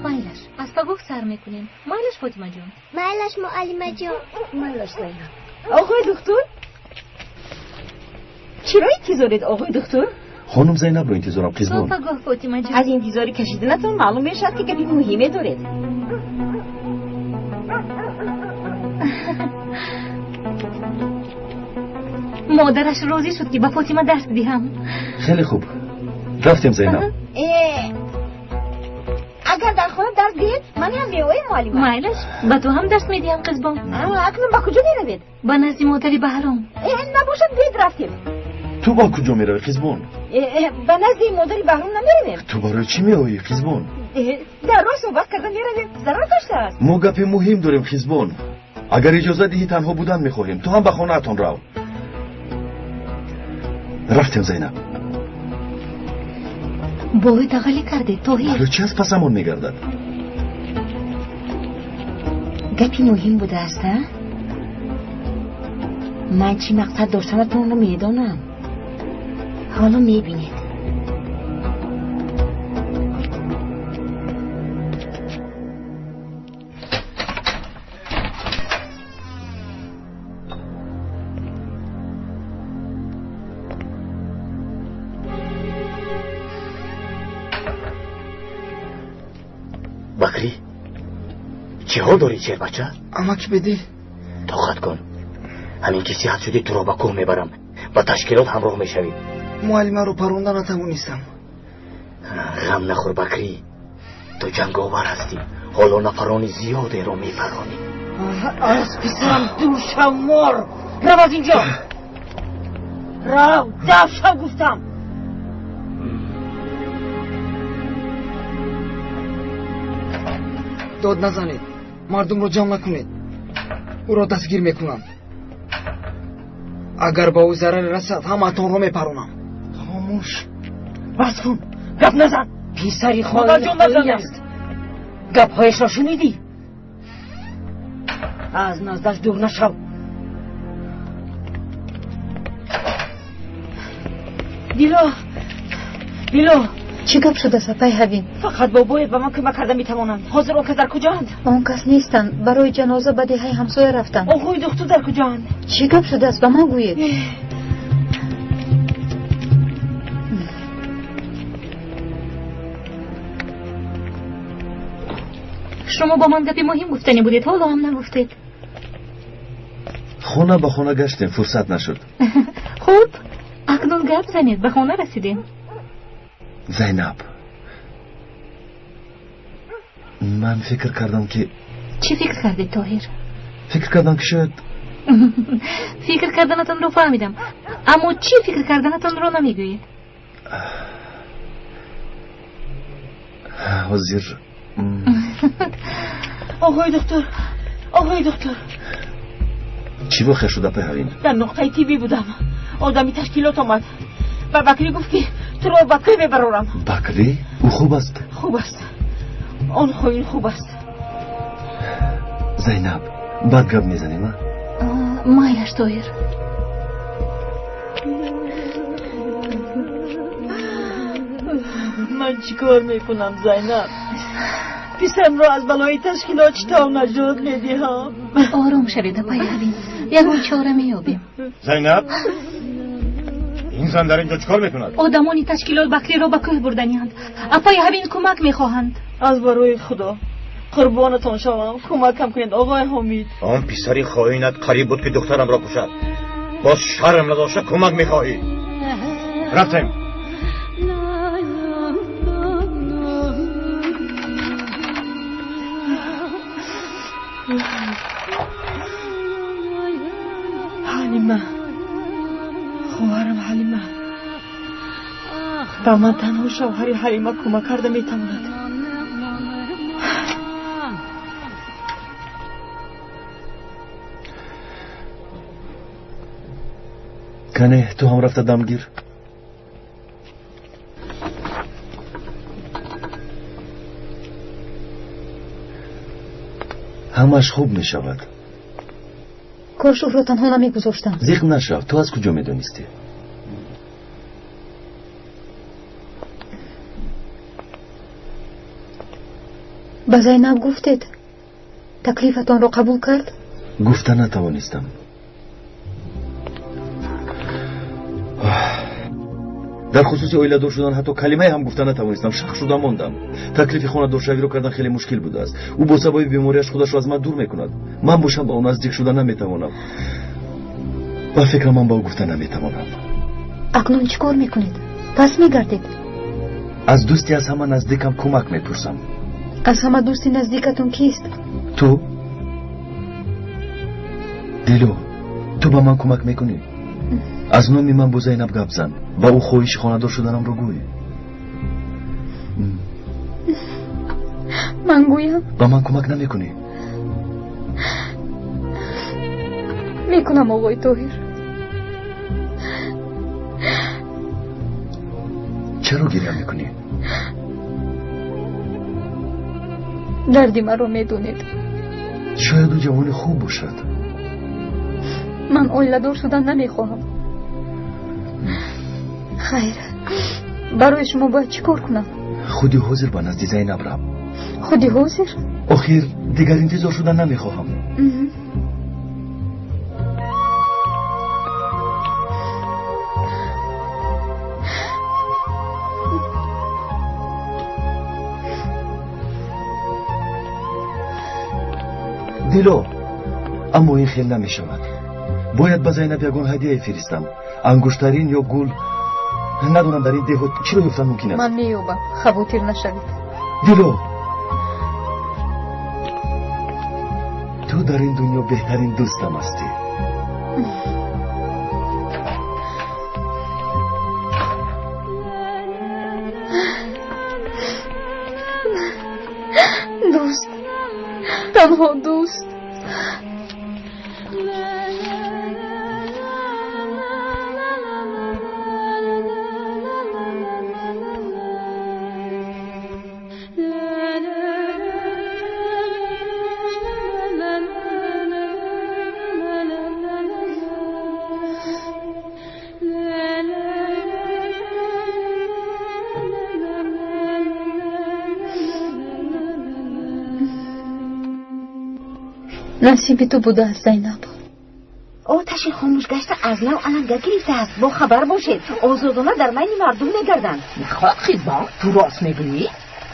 مایلش از تا گفت سر میکنیم. مایلش فاطمه جون. مایلش معلمه جون. مایلش زینب. آقای دکتر چرا انتظارید آقای دکتر؟ خانم زینب رو انتظارم قزبان. تا گفت فاطمه جون. از انتظاری کشیدنتون معلوم میشد که گپی مهمه دارید. مادرش راضی شد که به فاطمه درس بدهم. خیلی خوب رفتیم زینب. اگر در خانه درس دید من هم بیایم معلم. مایلش به تو هم درس میدیم قزبان. اکنون با کجا میروید؟ با نزد مادری بهرام. نباشد بید رفتیم. تو با کجا میروی قزبان؟ با نزد مادری بهرام نمیرویم. تو برای چی میایی قزبان؟ در راه صحبت کردن میرویم. ضرر داشته است. ما گپ مهم داریم قزبان. اگر اجازه دهی تنها بودن میخواهیم. تو هم به خانه اتون رو. رفتیم زینب. بوی دغلی کرده توهی. برای چی از پسمون میگردد؟ گپی مهم بوده است. من چی مقصد داشتنتون رو میدانم. حالا میبینید. بکری چه ها داری چه بچه؟ امک بدی. طاقت کن. همین که صحت شدی تو را به کوه میبرم. با تشکیلات همراه میشوی. معلمه رو پروندن نتوانستم. غم نخور بکری. تو جنگاور هستی. حالا نفرانی زیاده رو میپرانی. از پسرم دور شو مر. رو از اینجا. رو دف شو گفتم. داد نزنید. مردم رو جمع نکنید. او را دستگیر میکنم. اگر با او ضرر رسد همتون رو میپرونم. خاموش. بس کن. گپ نزن. پیسری خواهی است. گپ هایش را شنیدی؟ از نزدش دور نشو. دیلو چی گپ شده است پیهوین؟ فقط بابایت به من کمک کرده میتوانند. حاضر آن کس در کجاند؟ آن کس نیستند. برای جنازه به دهه همسایه رفتند. آقای دکتر در کجاند؟ چی گپ شده است به من گویید. شما با من گپی مهم گفتنی بودید حالا هم نگفتید. خونه به خونه گشتیم فرصت نشد. خوب، اکنون گپ زنید، به خانه رسیدیم. زینب من فکر کردم که چی فکر کردی طاهر؟ فکر کردم که شاید فکر کردنتان رو فهمیدم، اما چی فکر کردنتان رو نمیگویید؟ حاضر آقای دکتر چی واقع شده پیرین؟ در نقطه تیبی بودم، آدمی تشکیلات آمد و بکری گفت که تو را بکری ببرارم. بکری؟ او خوب است؟ خوب است، آن خوین خوب است. زینب بعد گپ میزنیم؟ مایش طاهر. من چیکار میکنم زینب؟ پیسم را از بلای تشکیلات چطور نجات میدهم؟ آرام شوید پیرین، یکون چاره میابیم. زینب این زن در اینجا چیکار میکند؟ آدمانی تشکیلات بکری را به کوه بردنی‌اند. اپای همین کمک میخواهند. از برای خدا قربانتان شوم، کمکم کنید آقای حمید. آن پسری خائنت قریب بود که دخترم را کشد، باز شرم نداشته کمک میخواهی. رفتیم. حلیمه، خواهرم حلیمه، به من تنها شوهر حلیمه کمک کرده میتواند. کنه تو هم رفته دمگیر؟ همش خوب می شود. کارشوف را تنها نمی گذاشتم. زیق نشو، تو از کجا می دونستی؟ به زینب گفتید تکلیفتان را قبول کرد؟ گفته نتوانستم. در خصوص اویله دار شدن حتی کلمه هم گفته نتوانستم. شق شده ماندم. تکلیف خانه دارشوی رو کردن خیلی مشکل بوده است. او با سبب بیماریش خودش را از من دور میکند. من باشم با اون نزدیک شدن نمیتوانم و فکر من با او گفته نمیتوانم. اکنون چیکار میکنید؟ پس میگردید؟ از دوستی از همه نزدیکم کمک میپرسم. از همه دوستی نزدیکتون کیست؟ تو؟ دیلو، تو با من کمک میکنی؟ از نومی من با زینب گپ زن، با او خواهش خانه‌دار شدنم رو گوی. من گویم؟ با من کمک نمیکنی؟ میکنم آقای طاهر. چرا گریه میکنی؟ دردی من رو میدونید. شاید او جوان خوب باشد. من اویله دار شدن نمیخواهم. خیر، برای شما باید چی کار کنم؟ خودی حاضر با نزدی زینب رم. خودی حاضر؟ آخر دیگر انتظار شدن نمیخواهم. دیلو، اما این خیلی نمیشود. باید به زینب یگان هدیه فرستم. انگشترین یا گل، ندونم در این دهات چی رو یافتن ممکن است. من مییابم، خواطر نشوید. دیلو، تو در این دنیا بهترین دوستم هستی. دوست، تنها دوست. نصیب تو بوده است زینب. آتش خاموش گشته از نو علنگه گریزه است. با خبر باشید آزادانه در مین مردم میگردند. خواهید با تو راست میگویی؟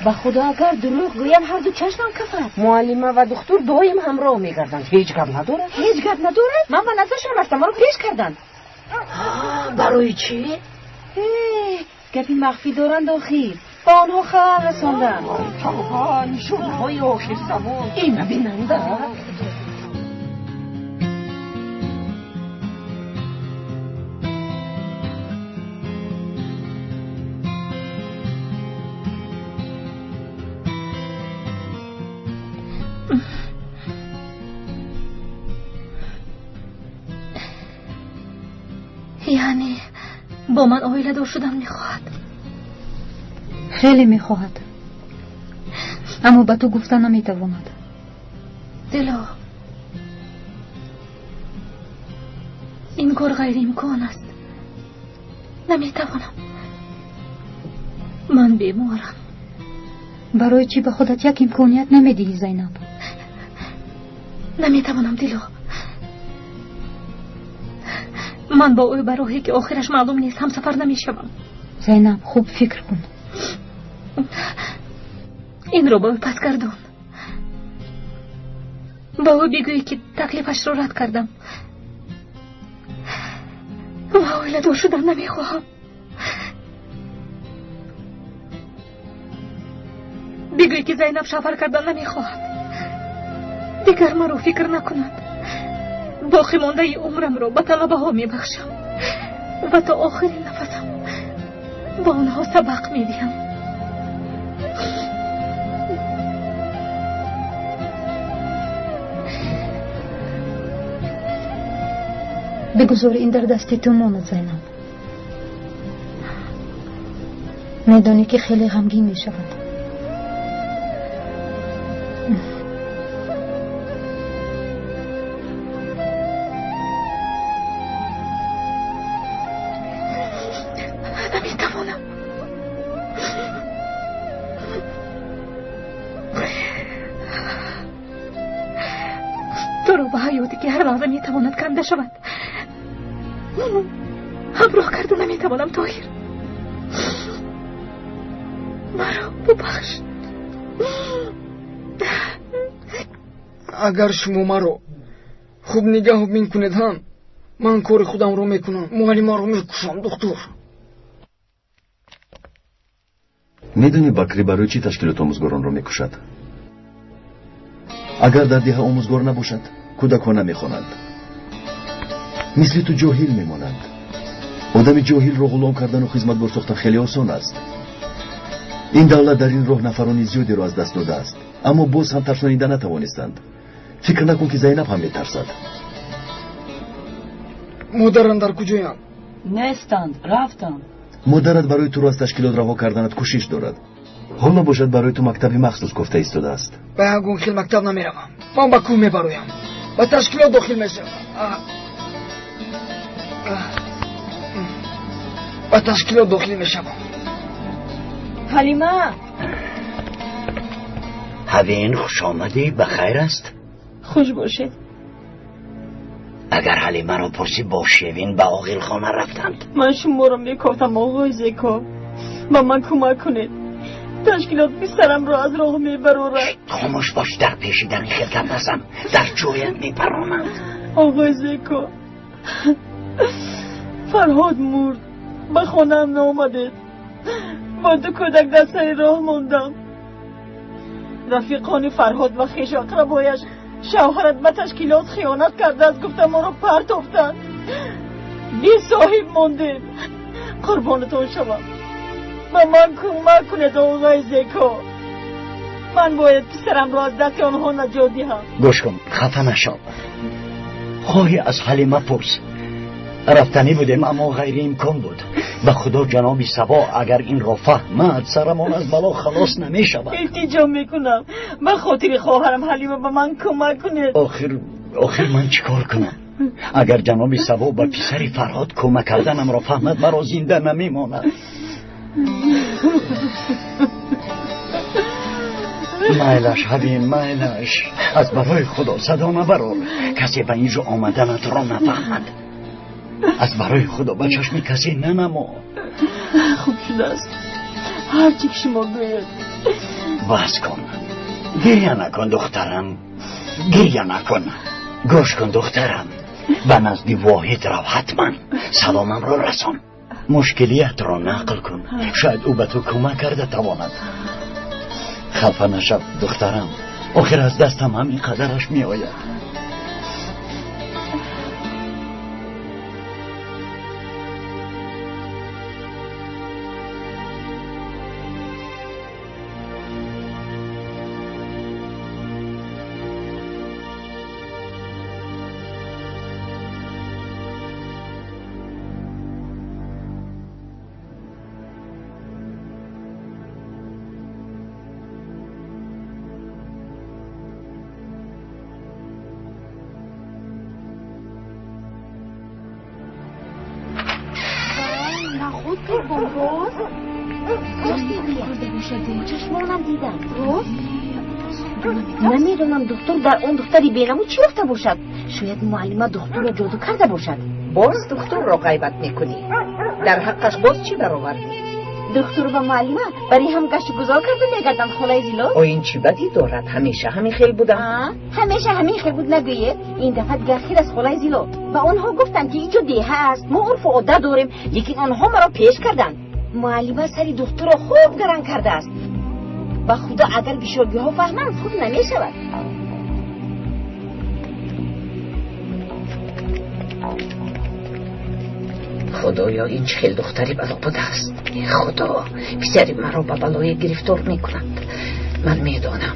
به خدا اگر دروغ گویم هر دو چشمم کفت. معلمه و دختر دایم همراه میگردند. هیچ گپ نداره؟ هیچ گپ نداره؟ من به نظرشان رفتم ما رو پیش کردند. برای چی؟ گپی مخفی دارند آخی. با آنها خبر رساندن. آنها نشونهای آخر زمان این بیننده. یعنی با من آیله دار شدن میخواهد؟ خیلی میخواهد، اما به تو گفتن نمیتواند. دلا، این کار غیر امکان است. نمیتوانم. من بیمارم. برای چی به خودت یک امکانیت نمیدهی زینب؟ نمیتوانم دلا. من با او براهی که آخرش معلوم نیست هم سفر نمیشوم. زینب خوب فکر کن. این رو با او پس گردان. با او بگویی که تکلیفش رو رد کردم و آیله دار شدن نمیخواهم. بگویی که زینب سفر کردن نمیخواهد. دیگر من رو فکر نکند. باقی مانده عمرم رو به طلبه ها میبخشم و تا آخرین نفسم با آنها سبق میدیم. بگذار این در دست تو ماند زینب. میدانی که خیلی غمگین می شود. نمیتوانم. تو رو به حیاتی که هر لحظه میتواند کنده شود همراه کرده نمیتوانم. طاهر، مرا ببخش. اگر شما مرا خوب نگاه میکنید هم من کار خودم رو میکنم. معلم رو میکشم. دکتر، میدونی بکری برای چی تشکیلات آموزگاران رو میکشد؟ اگر در دیه آموزگار نباشد کودکان نمیخوانند، مثل تو جاهل میمانند. آدم جاهل رو غلام کردن و خدمت بر ساختن خیلی آسان است. این دولت در این راه نفرانی زیادی رو از دست داده است، اما باز هم ترسانیده نتوانستند. فکر نکن که زینب هم میترسد. مادرم در کجایند؟ نیستند، رفتند. مادرت برای تو را از تشکیلات رها کردنت کوشش دارد. حالا باشد برای تو مکتبی مخصوص گفته ایستاده است. به هنگون خیل مکتب نمیروم. من به کوه میبرویم. به تشکیلات داخل میشم. به تشکیلات داخل میشم. حلیمه، هوین خوش آمدی. بخیر است؟ خوش باشید. اگر حلیمه را پرسی با شیوین به آقیل خانه رفتند. من شما را میکفتم آقای زیکا، با من کمک کنید. تشکیلات پسرم را از راه میبرورد. خاموش باش، در پیشیدن خلقت هستم. در جویت میپرانند. آقای زیکا، فرهاد مرد، به خانم نامدید. با دو کودک دسته راه موندم. رفیقان فرهاد و خویش اقربایش شوهرت به تشکیلات خیانت کرده است گفتم ما را پرتافتند. بی صاحب ماندیم. قربانتون شوم، به من کمک کنید آقای زیکا. من باید پسرم را از دست آنها نجات دهم. گوش کن، خفه نشو. خواهی از حلیمه پرس. رفتنی بودیم اما غیر امکان بود. به خدا جناب سبا اگر این را فهمد سرمان از بلا خلاص نمی شود. التجا میکنم به خاطر خواهرم حلیمه به من کمک کنید. آخر من چیکار کنم؟ اگر جناب سبا به پسر فرهاد کمک کردنم را فهمد مرا زنده نمی ماند. مایلش حبیم مایلش، از برای خدا صدا نبرو. کسی به اینجا آمدنت را نفهمد. از برای خدا به چشم کسی ننما. خوب شده است هرچی که شما گوید. بس کن، گریه نکن دخترم، گریه نکن. گوش کن دخترم، به نزد واحد رو حتما سلامم رو رسان. مشکلیت را نقل کن. شاید او به تو کمک کرده تواند. خفه نشو دخترم، آخر از دستم همین قدرش می آید. چشمانم دیدم. نمیدونم دکتر در اون دختری بینمو چی رفته باشد. شاید معلمه دکتر را جادو کرده باشد. باز دکتر را غیبت میکنی. در حقش باز چی برآوردی؟ دکتر و معلمه برای هم گشت گذار کرده میگردن خالای زیلو. این چی بدی دارد؟ همیشه همین خیل بودم. همیشه همین خیل بود نگویه. این دفعه دیگر خیر از خالای زیلو. و آنها گفتن که اینجا دیه است، ما عرف و عادت داریم، لیکن آنها مرا پیش کردن. معلمه سری دکتر را خوب گران کرده است. و خدا اگر بیشاگی ها فهمند خوب نمی شود. خدایا این چه دختری بلا بوده است. خدا پسری مرا به بلای گرفتار میکند. من میدانم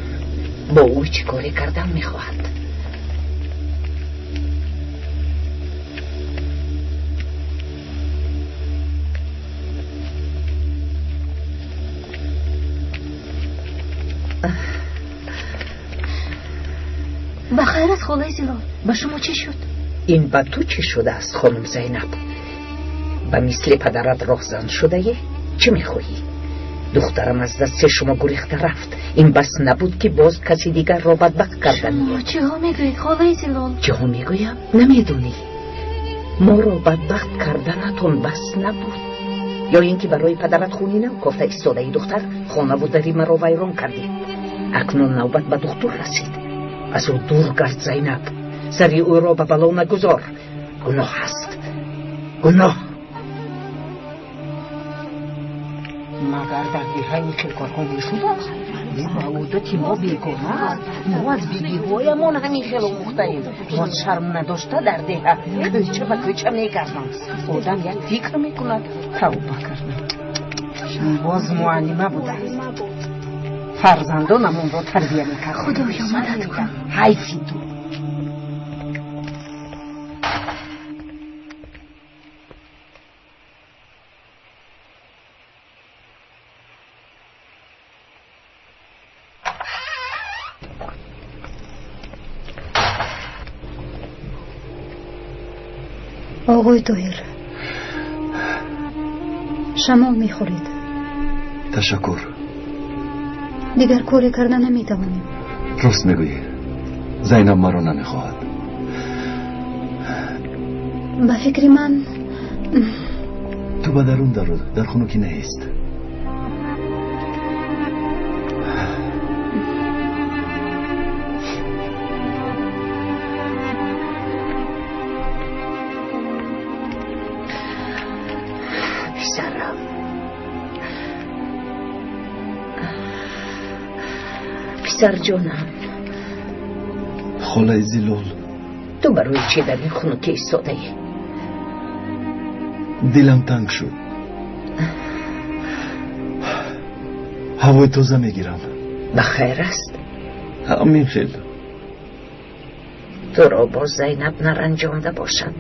با او چی کاری کردن میخواهد. بخیر از خالای زیلو، با شما چی شد؟ این به تو چی شده است خانم زینب؟ به مثل پدرت راهزن شده یه؟ چی میخواهی؟ دخترم از دست شما گریخته رفت. این بس نبود که باز کسی دیگر را بدبخت کردن. شما چه ها میگوید خالای زیلو؟ چه ها میگویم؟ نمیدونی ما را بدبخت کردنتون بس نبود، یا اینکه برای پدرت خونی نکافته ایستاده ای دختر خانه و دری مرا ویران کردی. اکنون نوبت به دکتر رسید. از او دور گرد زینب، سری او را به بلا نگذار. گناه است، گناه. مگر در دیهای خیلی کارها میشود است؟ معودتی ما بیگناه است. ما از بیبیهایمان همین خیلی مختلیم. ما شرم نداشته در دیه کوچه و کوچه میگردم. آدم یک فکر میکند توبه کردم. باز معلمه بوده است. فرزندانمون رو تربیه میکرد. خدایا مدد کن. حیفی تو. آقای طاهر، شما میخورید. تشکر. دیگر کاری کردن نمیتوانیم. راست میگویی، زینب مرا نمیخواهد. به فکر من تو به درون در خونو که نیست. پسر جانم، خالای زیلول، تو برای چه در این خونه که ایستاده ای؟ دلم تنگ شد. هوای تازه میگیرم. بخیر است؟ همین خیلی. تو را با زینب نرنجانده باشد.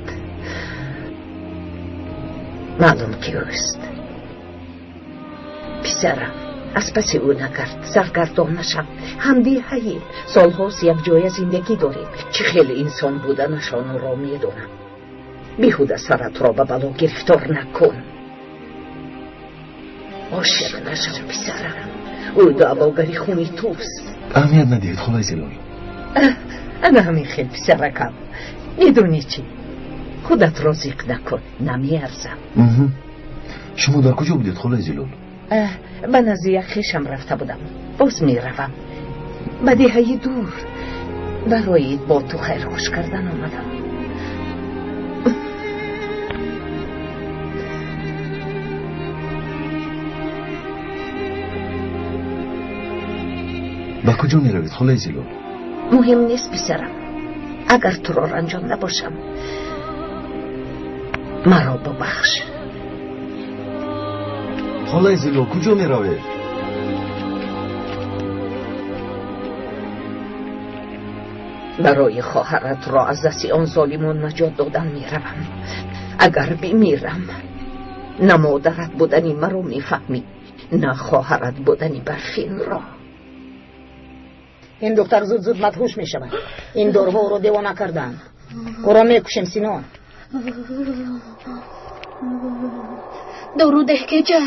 معلوم که اوست. پسرم، از پس او نکرد، سرگردان نشم. همدی هایی سالهاست یک جای زندگی داریم. چه خیلی انسان بودنشان را میدونم. بیهوده سرت را به بلا گرفتار نکن. عاشق نشم پسرم. او دعواگری خونی توست. اهمیت ندهید خالای زیلول. انا همین خیلی پسرکم. میدونی چی؟ خودت را زیق نکن، نمیارزم. شما در کجا بودید خالای زیلول؟ به نزد خویشم رفته بودم. باز میروم به دیهای دور. برای با تو خیر خوش کردن آمدم. با کجا می روید خاله زیلو؟ مهم نیست پسرم. اگر تو را رنجان نباشم مرا ببخش. خاله زیلو کجا می روید؟ برای خواهرت را از دست آن ظالمان نجات دادن می روم. اگر بمیرم نه مادرت بودنی مرا می فهمی نه خواهرت بودنی برفین را. این دختر زود زود مدهوش می شود. این دورها او را دیوانه کردن. او را می کشیم سینا. دروده که جا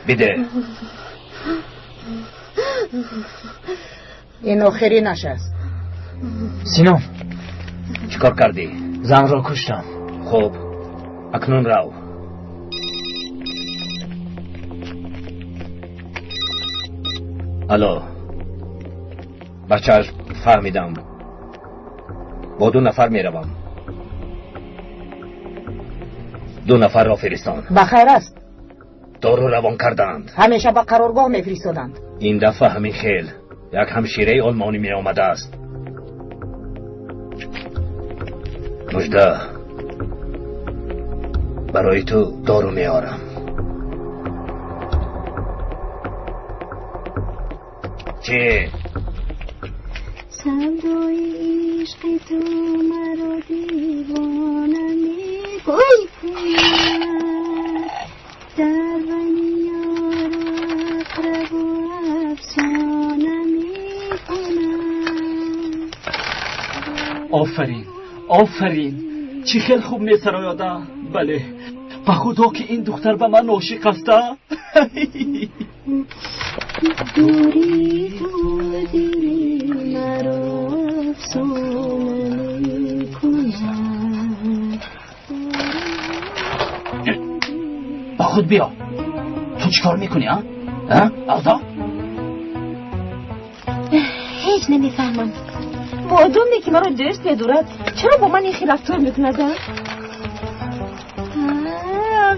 بده. این آخری نشست. سینا چیکار کردی؟ زن را کشتم. خب اکنون رو. الو بچه فهمیدم. با 2 نفر می روم. 2 نفر را فرستان. بخیر است. دارو روان کردند. همیشه به قرارگاه می فرستادند. این دفعه همین خیل یک همشیره آلمانی می آمده است. مجده برای تو دارو می آرم. چه؟ صدای عشق تو مرا دیوانه می‌کند، در بنیار اقرب و افسانه می‌کند. آفرین آفرین، چی خیلی خوب می سرایاده. بله به خدا که این دختر به من عاشق است. دوری دوری مرا افسانه می‌کند. با خود بیا. تو چیکار میکنی ها؟ آلدا؟ هیچ نمیفهمم. مادامی که مرا دوست بدارد چرا با من این خیلی رفتار میکند؟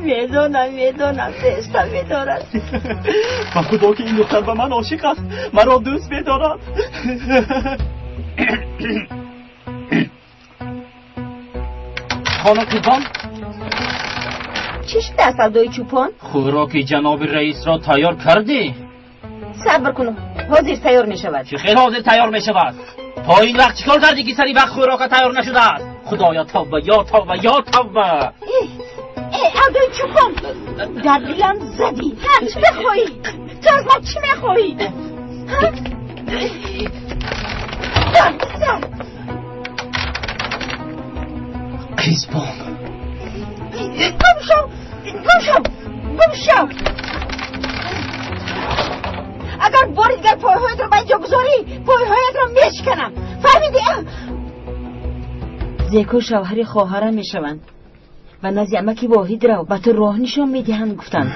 میدانم دستم میدارد. با خدا که این دختر به من عاشق است، مرا دوست بدارد. خانم چوپان چی شده از سودای چوپان؟ خوراک جناب رئیس را تیار کردی؟ صبر کنم حاضر تیار می شود. چه خیلی حاضر تیار می شود؟ تا این وقت چیکار کردی که سری وقت خوراک تیار نشده است؟ خدایا توبه یا توبه یا توبه. اگه چوپان در دلم زدی. چی میخوایی؟ تو از من چی میخوایی؟ کیسبان گم شو. اگر بار دیگر پایهایت رو به اینجا گذاری پایهایت رو میشکنم. فهمیدی؟ زیکو شوهر خواهرم میشوند و نزی امکی واحد رو به تو راه نشان میدهند. گفتند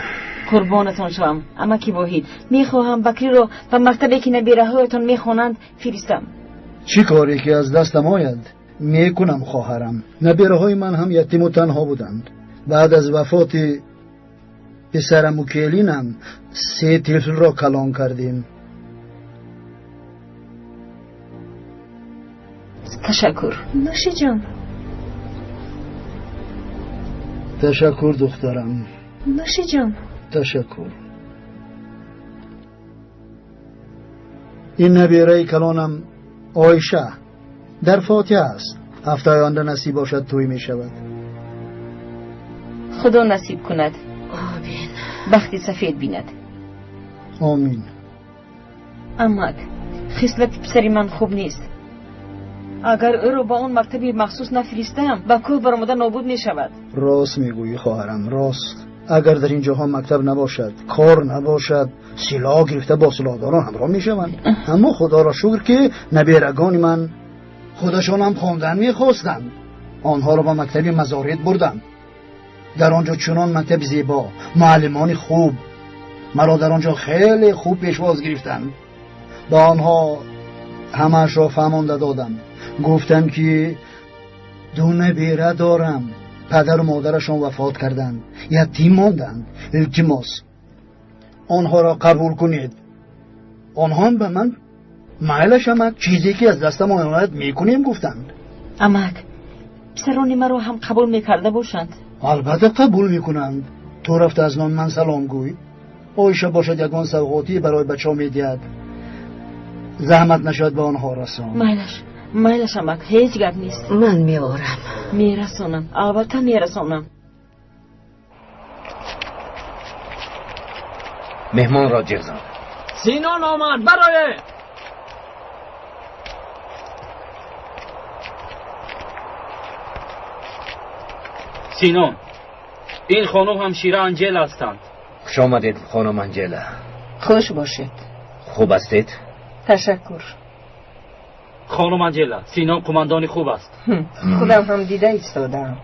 قربانتان شوم امکی واحد. میخواهم بکری رو به مکتبی که نبیره هایتان میخوانند فرستم. چی کاری که از دستم آید میکنم خواهرم. نبیره های من هم یتیم و تنها بودند. بعد از وفات پسرم و کلینم 3 طفل را کلان کردیم. تشکر نوشی جان. تشکر دخترم. نوشی جان تشکر. این نبیره کلانم آیشه در فاتحه است. هفته آینده نصیب باشد توی می شود. خدا نصیب کند. آمین. بختی سفید بیند. آمین. اما خصلت پسری من خوب نیست. اگر او رو با اون مکتبی مخصوص نفرستم با کل برآمده نابود می شود. راست میگویی خواهرم، راست. اگر در این جاها مکتب نباشد، کار نباشد، سلاح گرفته با سلاحداران همراه می شوند. اما خدا را شکر که نبیرگان من خودشان هم خواندن میخواستند. آنها را با مکتب مزارید بردم. در آنجا چنان مکتب زیبا، معلمان خوب، مرا در آنجا خیلی خوب پیشواز گرفتند. با آنها همه‌اش را فهمانده دادم. گفتم که 2 نبیره دارم، پدر و مادرشان وفات کردند، یتیم ماندند. التماس آنها را قبول کنید. آنها هم به من مایلش امک چیزی که از دستم آمد میکنیم گفتند. امک پسران مرا هم قبول میکرده باشند؟ البته قبول میکنند. تو رفته از من سلام گوی. آیشه باشد یگان سوغاتی برای بچه ها میدید. زحمت نشد به آنها رسان. مایلش امک هیچ گپ نیست. من میارم. میرسانم، البته میرسانم. مهمان را جغزان. سینان آمد برای سینان. این خانم همشیره انجل هستند. خوش آمدید خانم انجلا. خوش باشید. خوب هستید؟ تشکر. خانم انجلا، سینان قماندانی خوب است. خودم هم دیده ایستادم.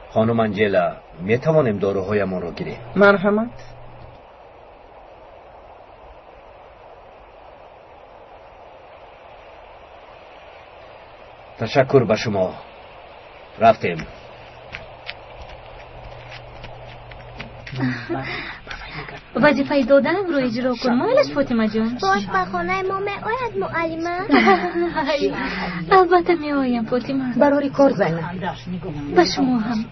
خانم انجلا، می توانیم داروهایمان را گیریم؟ مرحمت. تشکر به شما. رفتیم. وظیفه دادم رو اجرا کن. مالش فاطمه جان؟ باش به خانه ما می آید معلمه؟ البته می آیم فاطمه. برای کار زینب. به شما هم.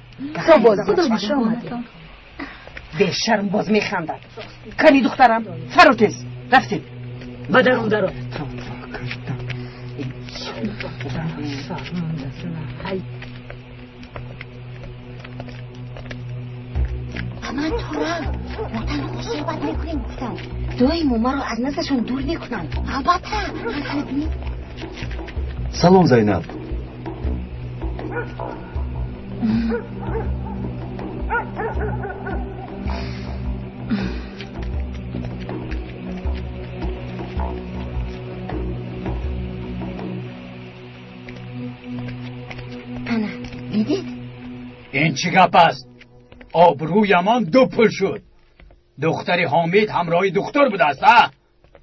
تو بازی خدا خوش آمدی. به شرم باز میخندد. کنی دخترم فراتیز رفتیم. بدرون درو. من تو را ما تنها صحبت میکنیم گفتم دویم ما رو از نزدشون دور میکنن. البته سلام زینب. انا دیدید؟ این چی گپ است؟ آبرویمان دو پل شد. دختری حامد همراه دکتر بوده است.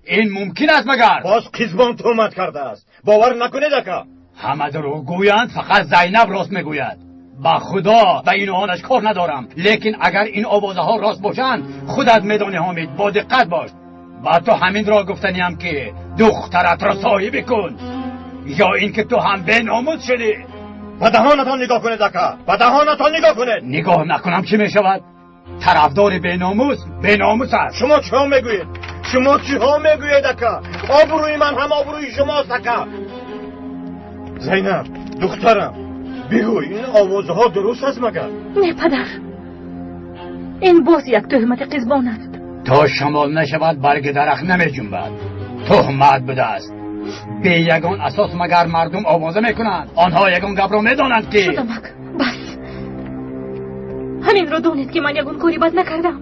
این ممکن است مگر؟ باز قیزبان تهمت کرده است. باور نکنید اکا. همه دروغ گویند، فقط زینب راست میگوید. با خدا به این و آنش کار ندارم، لیکن اگر این آوازه ها راست باشند خودت میدانی حامد. با دقت باش. با تو همین را گفتنیم که دخترت را صاحب کن، یا اینکه تو هم به ناموس شدی. به دهانتان نگاه کنید اکا. به دهانتان نگاه کنید. نگاه نکنم چی میشود؟ طرفدار به ناموس است. شما چه ها میگویید؟ شما چی ها میگویید اکا؟ آبروی من هم آبروی شماست اکا. زینب دخترم بگو این آوازه ها درست است مگر؟ نه پدر، این باز یک تهمت قیزبان است. تا شمال نشود برگ درخت نمی جنبد. تهمت بوده است. به یگان اساس مگر مردم آوازه میکنند؟ آنها یگان گپ را میدانند که شدم بس. همین را دانید که من یگان کاری بد نکردم.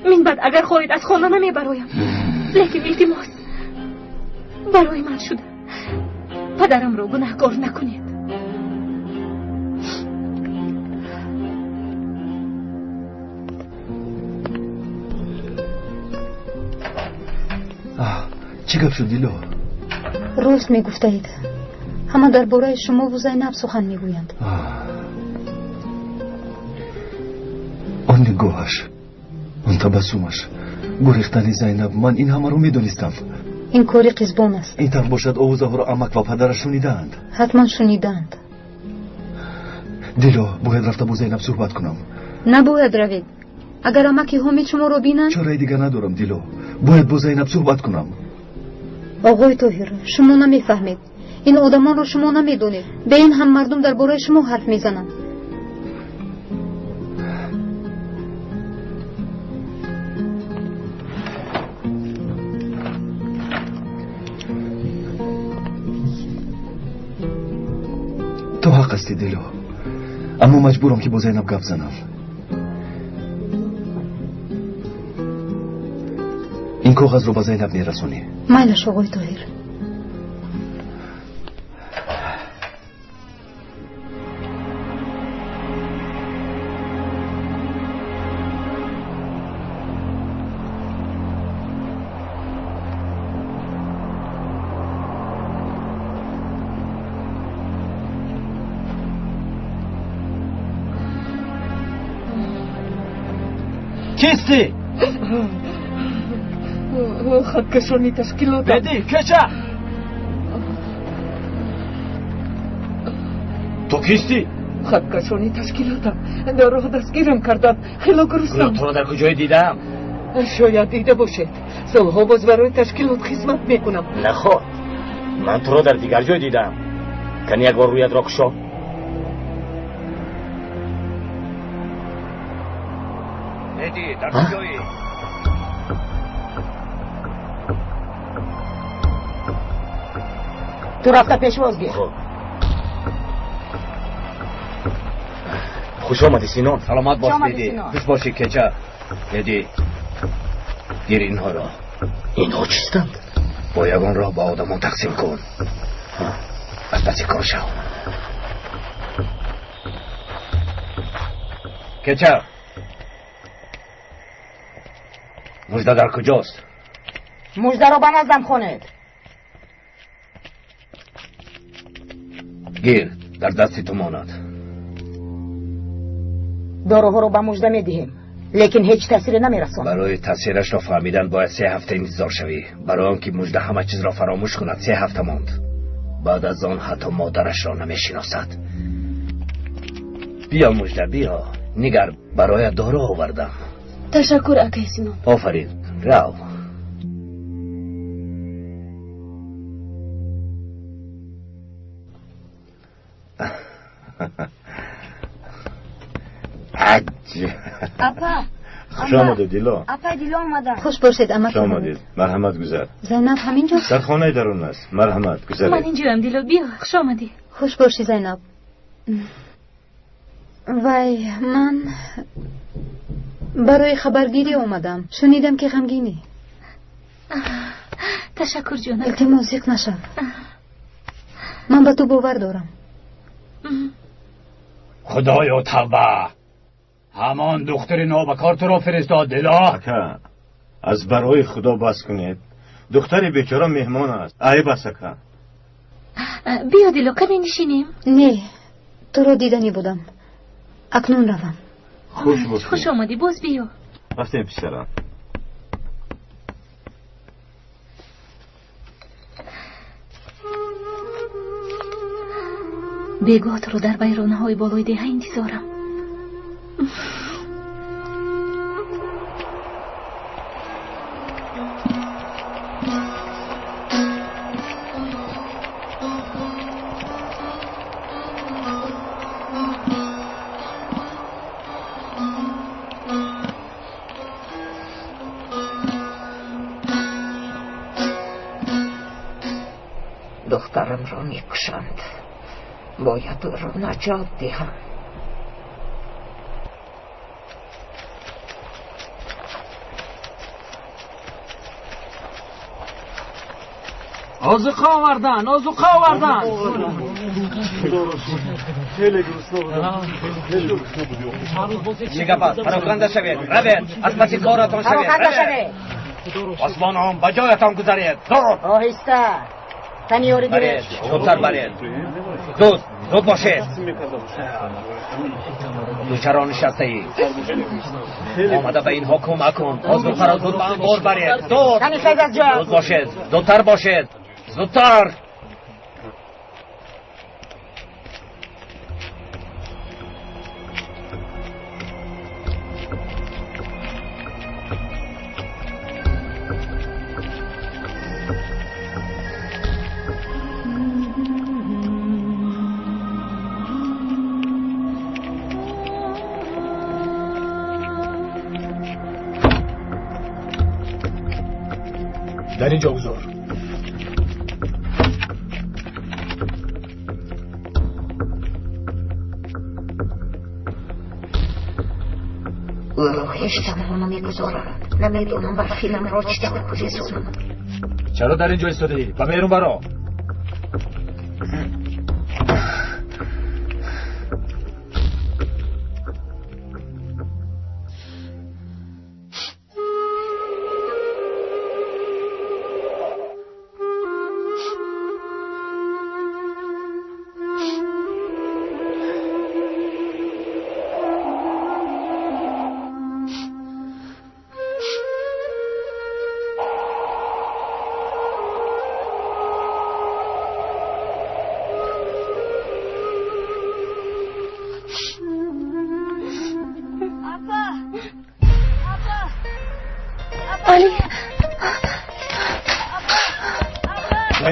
من بعد اگر خواهید از خانه نمی برایم، لیکن التماس برای من شده. پدرم را گناهکار نکنید. چی گپ شد دیلو؟ راست میگفتید. همه درباره شما و زینب سخن میگویند. آن نگاهش، آن تبسمش، گریختن زینب، من این همه رو میدونستم. این کاری قیزبان است. این طرف باشد آوازه ها رو عمک و پدرش شنیدند. حتما شنیدند. دیلو باید رفته با زینب صحبت کنم. نباید روید. اگر عمک حامد شما رو بینند. چاره دیگه ندارم دیلو. باید با زینب صحبت کنم. آقای طاهر، شما نمیفهمید. این آدمان رو شما نمیدونید. به این هم مردم درباره شما حرف میزنند. تو حق هستی دیلو، اما مجبورم که با زینب گپ زنم. این کاغذ رو با زینب میرسونی. مایلش آقای طاهر. کسی خطکشانی تشکیلاتم بدی کچه تو کیستی؟ خطکشانی تشکیلاتم در راه دستگیرم کردن خیلی گرسنم. تو رو در کجای دیدم؟ شاید دیده باشید سالها باز برای تشکیلات خدمت میکنم. نه خود من تو رو در دیگر جای دیدم. کنی یک بار رویت را کشو. ندی در کجایی؟ تو رفته پیشواز گیر. خوش آمدی سینان. سلامت باش بدی. خوش باشی کچه. بدی گیر اینها را. اینها چیستند؟ با یگان را با آدمان تقسیم کن. از پسی کار شو. کچه مجده در کجاست؟ مجده را به نزدم خونید. گیر در دستی تو ماند. داروها رو به مجده میدهیم لیکن هیچ تاثیر نمیرسون. برای تاثیرش را فهمیدن باید 3 هفته انتظار شوی. برای آنکه مجده همه چیز را فراموش کند 3 هفته ماند. بعد از آن حتی مادرش را نمیشناسد. بیا مجده بیا. نگر برای دارو آوردم. تشکر اکای سینان. آفرین رو. اپا خوش آمده دیلا. اپا دیلا آمدن. خوش باشید اما. خوش آمدید. مرحمت گذار. زینب همینجاست؟ در خانه درون است. مرحمت گذارید. من اینجورم دیلا بیا. خوش آمدی. خوش باشی زینب. وای من برای خبرگیری اومدم. شنیدم که غمگینی. تشکر جانم. التماس زیق نشو. من به تو باور دارم. خدایا توبه. همان دختر نابکار تو را فرستاد دلا. اکا از برای خدا بس کنید. دختر بیچاره مهمان است. عیب است اکا. بیا دیلا کمی نشینیم. نه تو را دیدنی بودم. اکنون روم. خوش باشی. خوش آمدی باز بیا. رفتیم پسرم. بیگاه تو رو در بیرونه های بالای دیه انتظارم. دخترم را میکشند. باید او را نجات دهم. آزوقه آوردن آزوقه آوردن. خیلی گرسنه بودیم. شگفت پراکنده شوید. روید از پسی کارتان شوید. پراکنده شوید. آسمان هم به جایتان گذارید. آهسته. تنیاری برید گیرش. زودتر برید. زود باشید. دوچران نشسته ای آمده به اینها کمک کن. آزوقه را زود به انبار برید. زود باشید. زودتر باشید. زودتر. در اینجا بزار. او را هیچ تمام نمیگذارند. نمیدونم بر فیلم را چی بگذارم. چرا در اینجا ایستادی؟ و بیرون برا.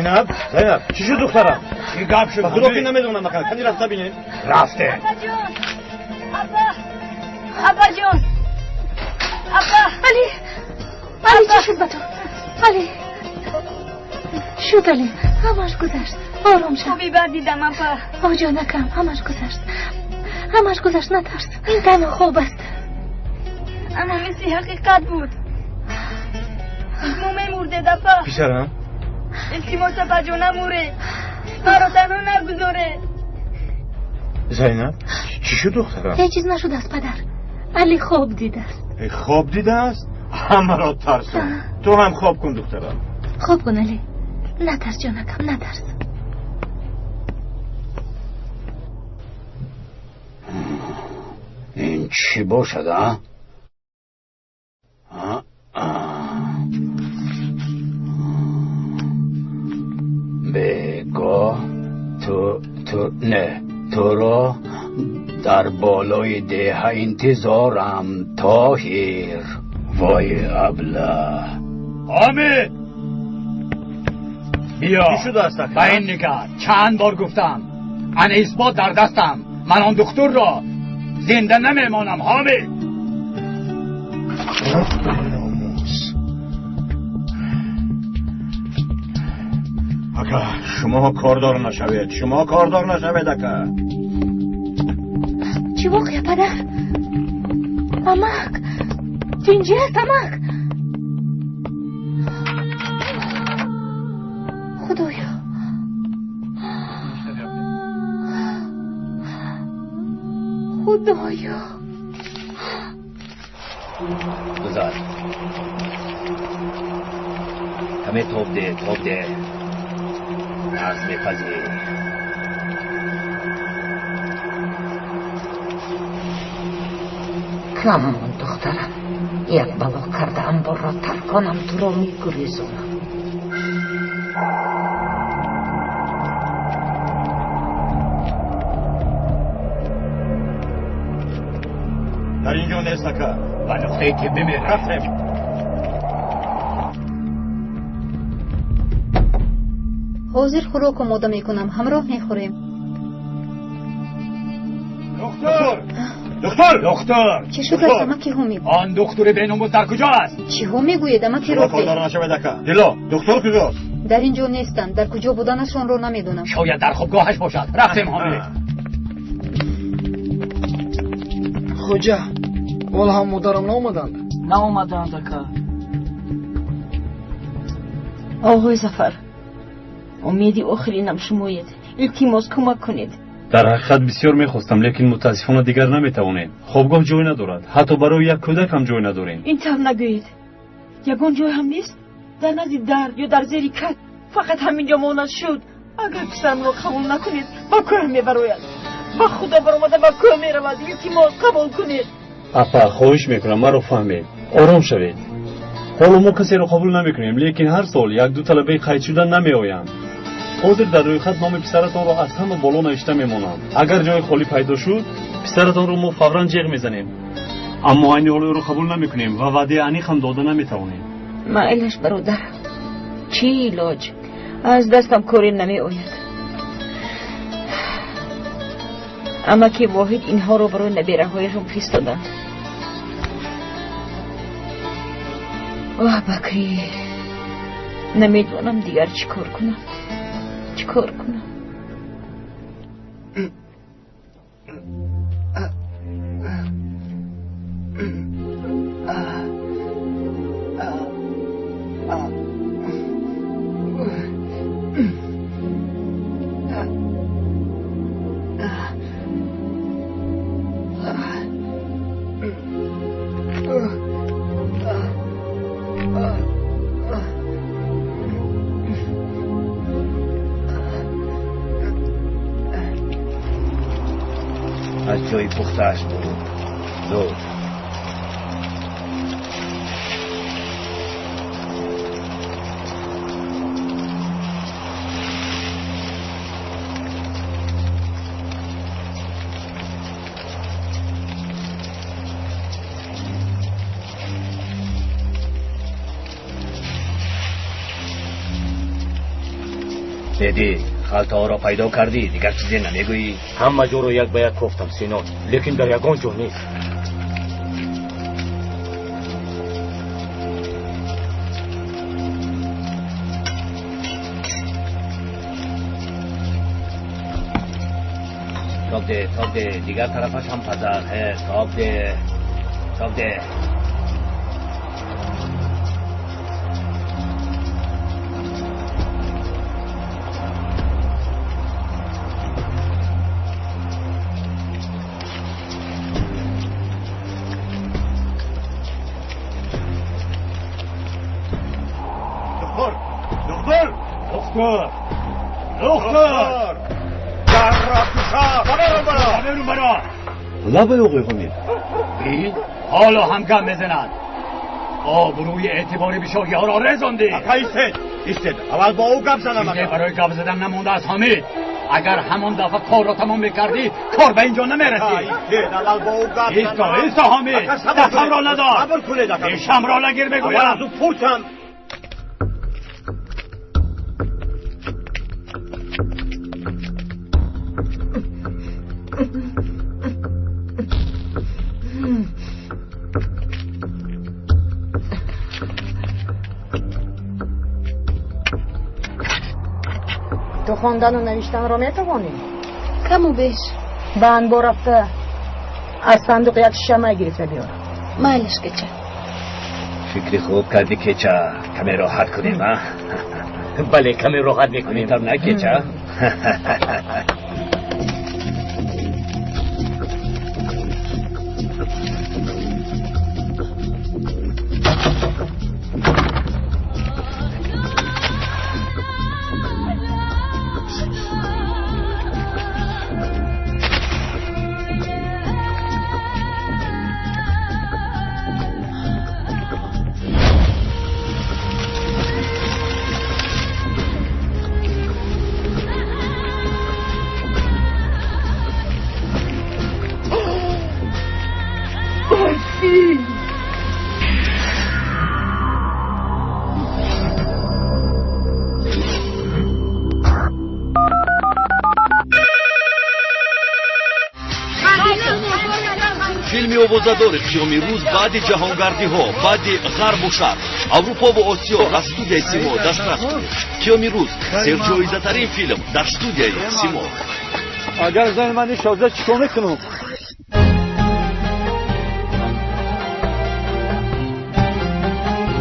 زینب چی شد دخترم؟ چی گپ شد؟ خدا که نمیدونم مکان کنی رفته بینین؟ رفته ابا جون علی چی شد با تو؟ علی شد علی همش گذشت آرام شد خوبی بر دیدم ابا آجا نکم همش گذشت نترس این تنها خوب است اما مثل حقیقت بود مومه مرده دفا پیشرم؟ التماس ابا جون نموره مرا تنها نگذاره زینب چی شد دخترم؟ هیچ چیز نشد است پدر علی خواب دیده است خواب دیده است؟ همه را ترسون تو هم خواب کن دخترم خواب کن علی نترس جانکم نترس این چی باشد ها؟ بگو تو را در بالای ده انتظارم طاهر وای ابله حامد بیا چی شده است به این نگاه چند بار گفتم ان اثبات در دستم من آن دکتر را زنده نمیمانم حامد اکا شما کاردار نشوید اکا چی واقعه پدر؟ امک جنجی است امک خدایا بذار همه توب ده ناز میپذیر کم دخترم یک بلا کرده انبار را ترک کنم تو را میگریزونم در اینجا نیست اکا و نقطه که بمیره رفتیم حاضر خوراک آماده میکنم همراه میخوریم دکتر چی شد است امکی همید آن دکتر بیناموز در کجا است چی ها میگوید امکی شما کاردار نشوید اکا دیلا دکتر کجاست در اینجا نیستند در کجا بودنشان رو نمیدونم شاید در خوابگاهش باشد رفتیم حامد خوجه والا هم مادرم نامدند اکا آقای ظفر امیدی آخرینم شمایید التماس کمک کنید در حقیقت بسیار میخواستم لیکن متاسفانه دیگر نمیتوانیم خوابگاه جای ندارد حتی برای یک کودک هم جای نداریم این طور نگویید یگان جای هم نیست در نزد در یا در زیر کت فقط همینجا مانند شد اگر پسرم را قبول نکنید با کوه میبراید با خدا برآمده با کوه میرود التماس قبول کنید اپا خواهش میکنم مرا فهمید آرام شوید حالا ما کسی را قبول نمیکنیم لیکن هر سال یک دو طلبه قید شده نمیآیند حاضر در روی خط نام پسرتان را از همه بالا نوشته میمانند اگر جای خالی پیدا شد پسرتان را ما فورا جیغ میزنیم اما این حال را قبول نمیکنیم و وعده انیق هم داده نمیتوانیم معلش برادر چی علاج از دستم کاری نمی آید اما که واحد اینها رو برای نبیره هایشون فرستادند بکری نمیدونم دیگر چیکار کنم از جای پختهش برو زود بدی خلطه را پیدا کردی دیگر چیزی نمیگویی؟ همه جو رو یک به یک گفتم سینات، لیکن در یگان جو نیست. تاب ده دیگر طرفش هم پزر. تاب ده دختر لبای آقای حمید این حالا هم گم بزند. آبروی اعتباری بشاهی ها را رزاندی. اکا ایستد اول با او گپ زنم. چیزی برای گپ زدن نمونده از حمید. اگر همون دفعه کار را تمام میکردی کار به اینجا نمیرسی. اول با او گپ زنم. ایستا حمید دستم را ندار. صبر کنید ایشم را نگیر بگویم. از او پوچم. تو خواندن و نوشتن را میتوانی؟ کم و بیش. بند با رفته از صندوق یک شمع گرفته بیار. مالش که چه؟ فکری خوب کردی که چه کمی راحت کنیم ها؟ بله کمی راحت میکنیم. تر نه که چه؟ فیلمی آوازه‌دار قیام روز بعد جهانگردی ها بعد غرب و شرق اروپا و آسیا از استودیوی سیما دسترس کنید. قیام روز سرجایزه ترین فیلم در استودیوی سیما. اگر زن من شازده چیکار میکنم؟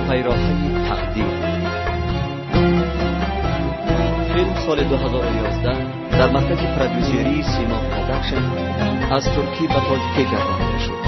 пайрохаи такдир филм соли 2011 дар маркази продюсерии симо продакшн аз туркӣ ба тоҷикӣ гардонида шуд.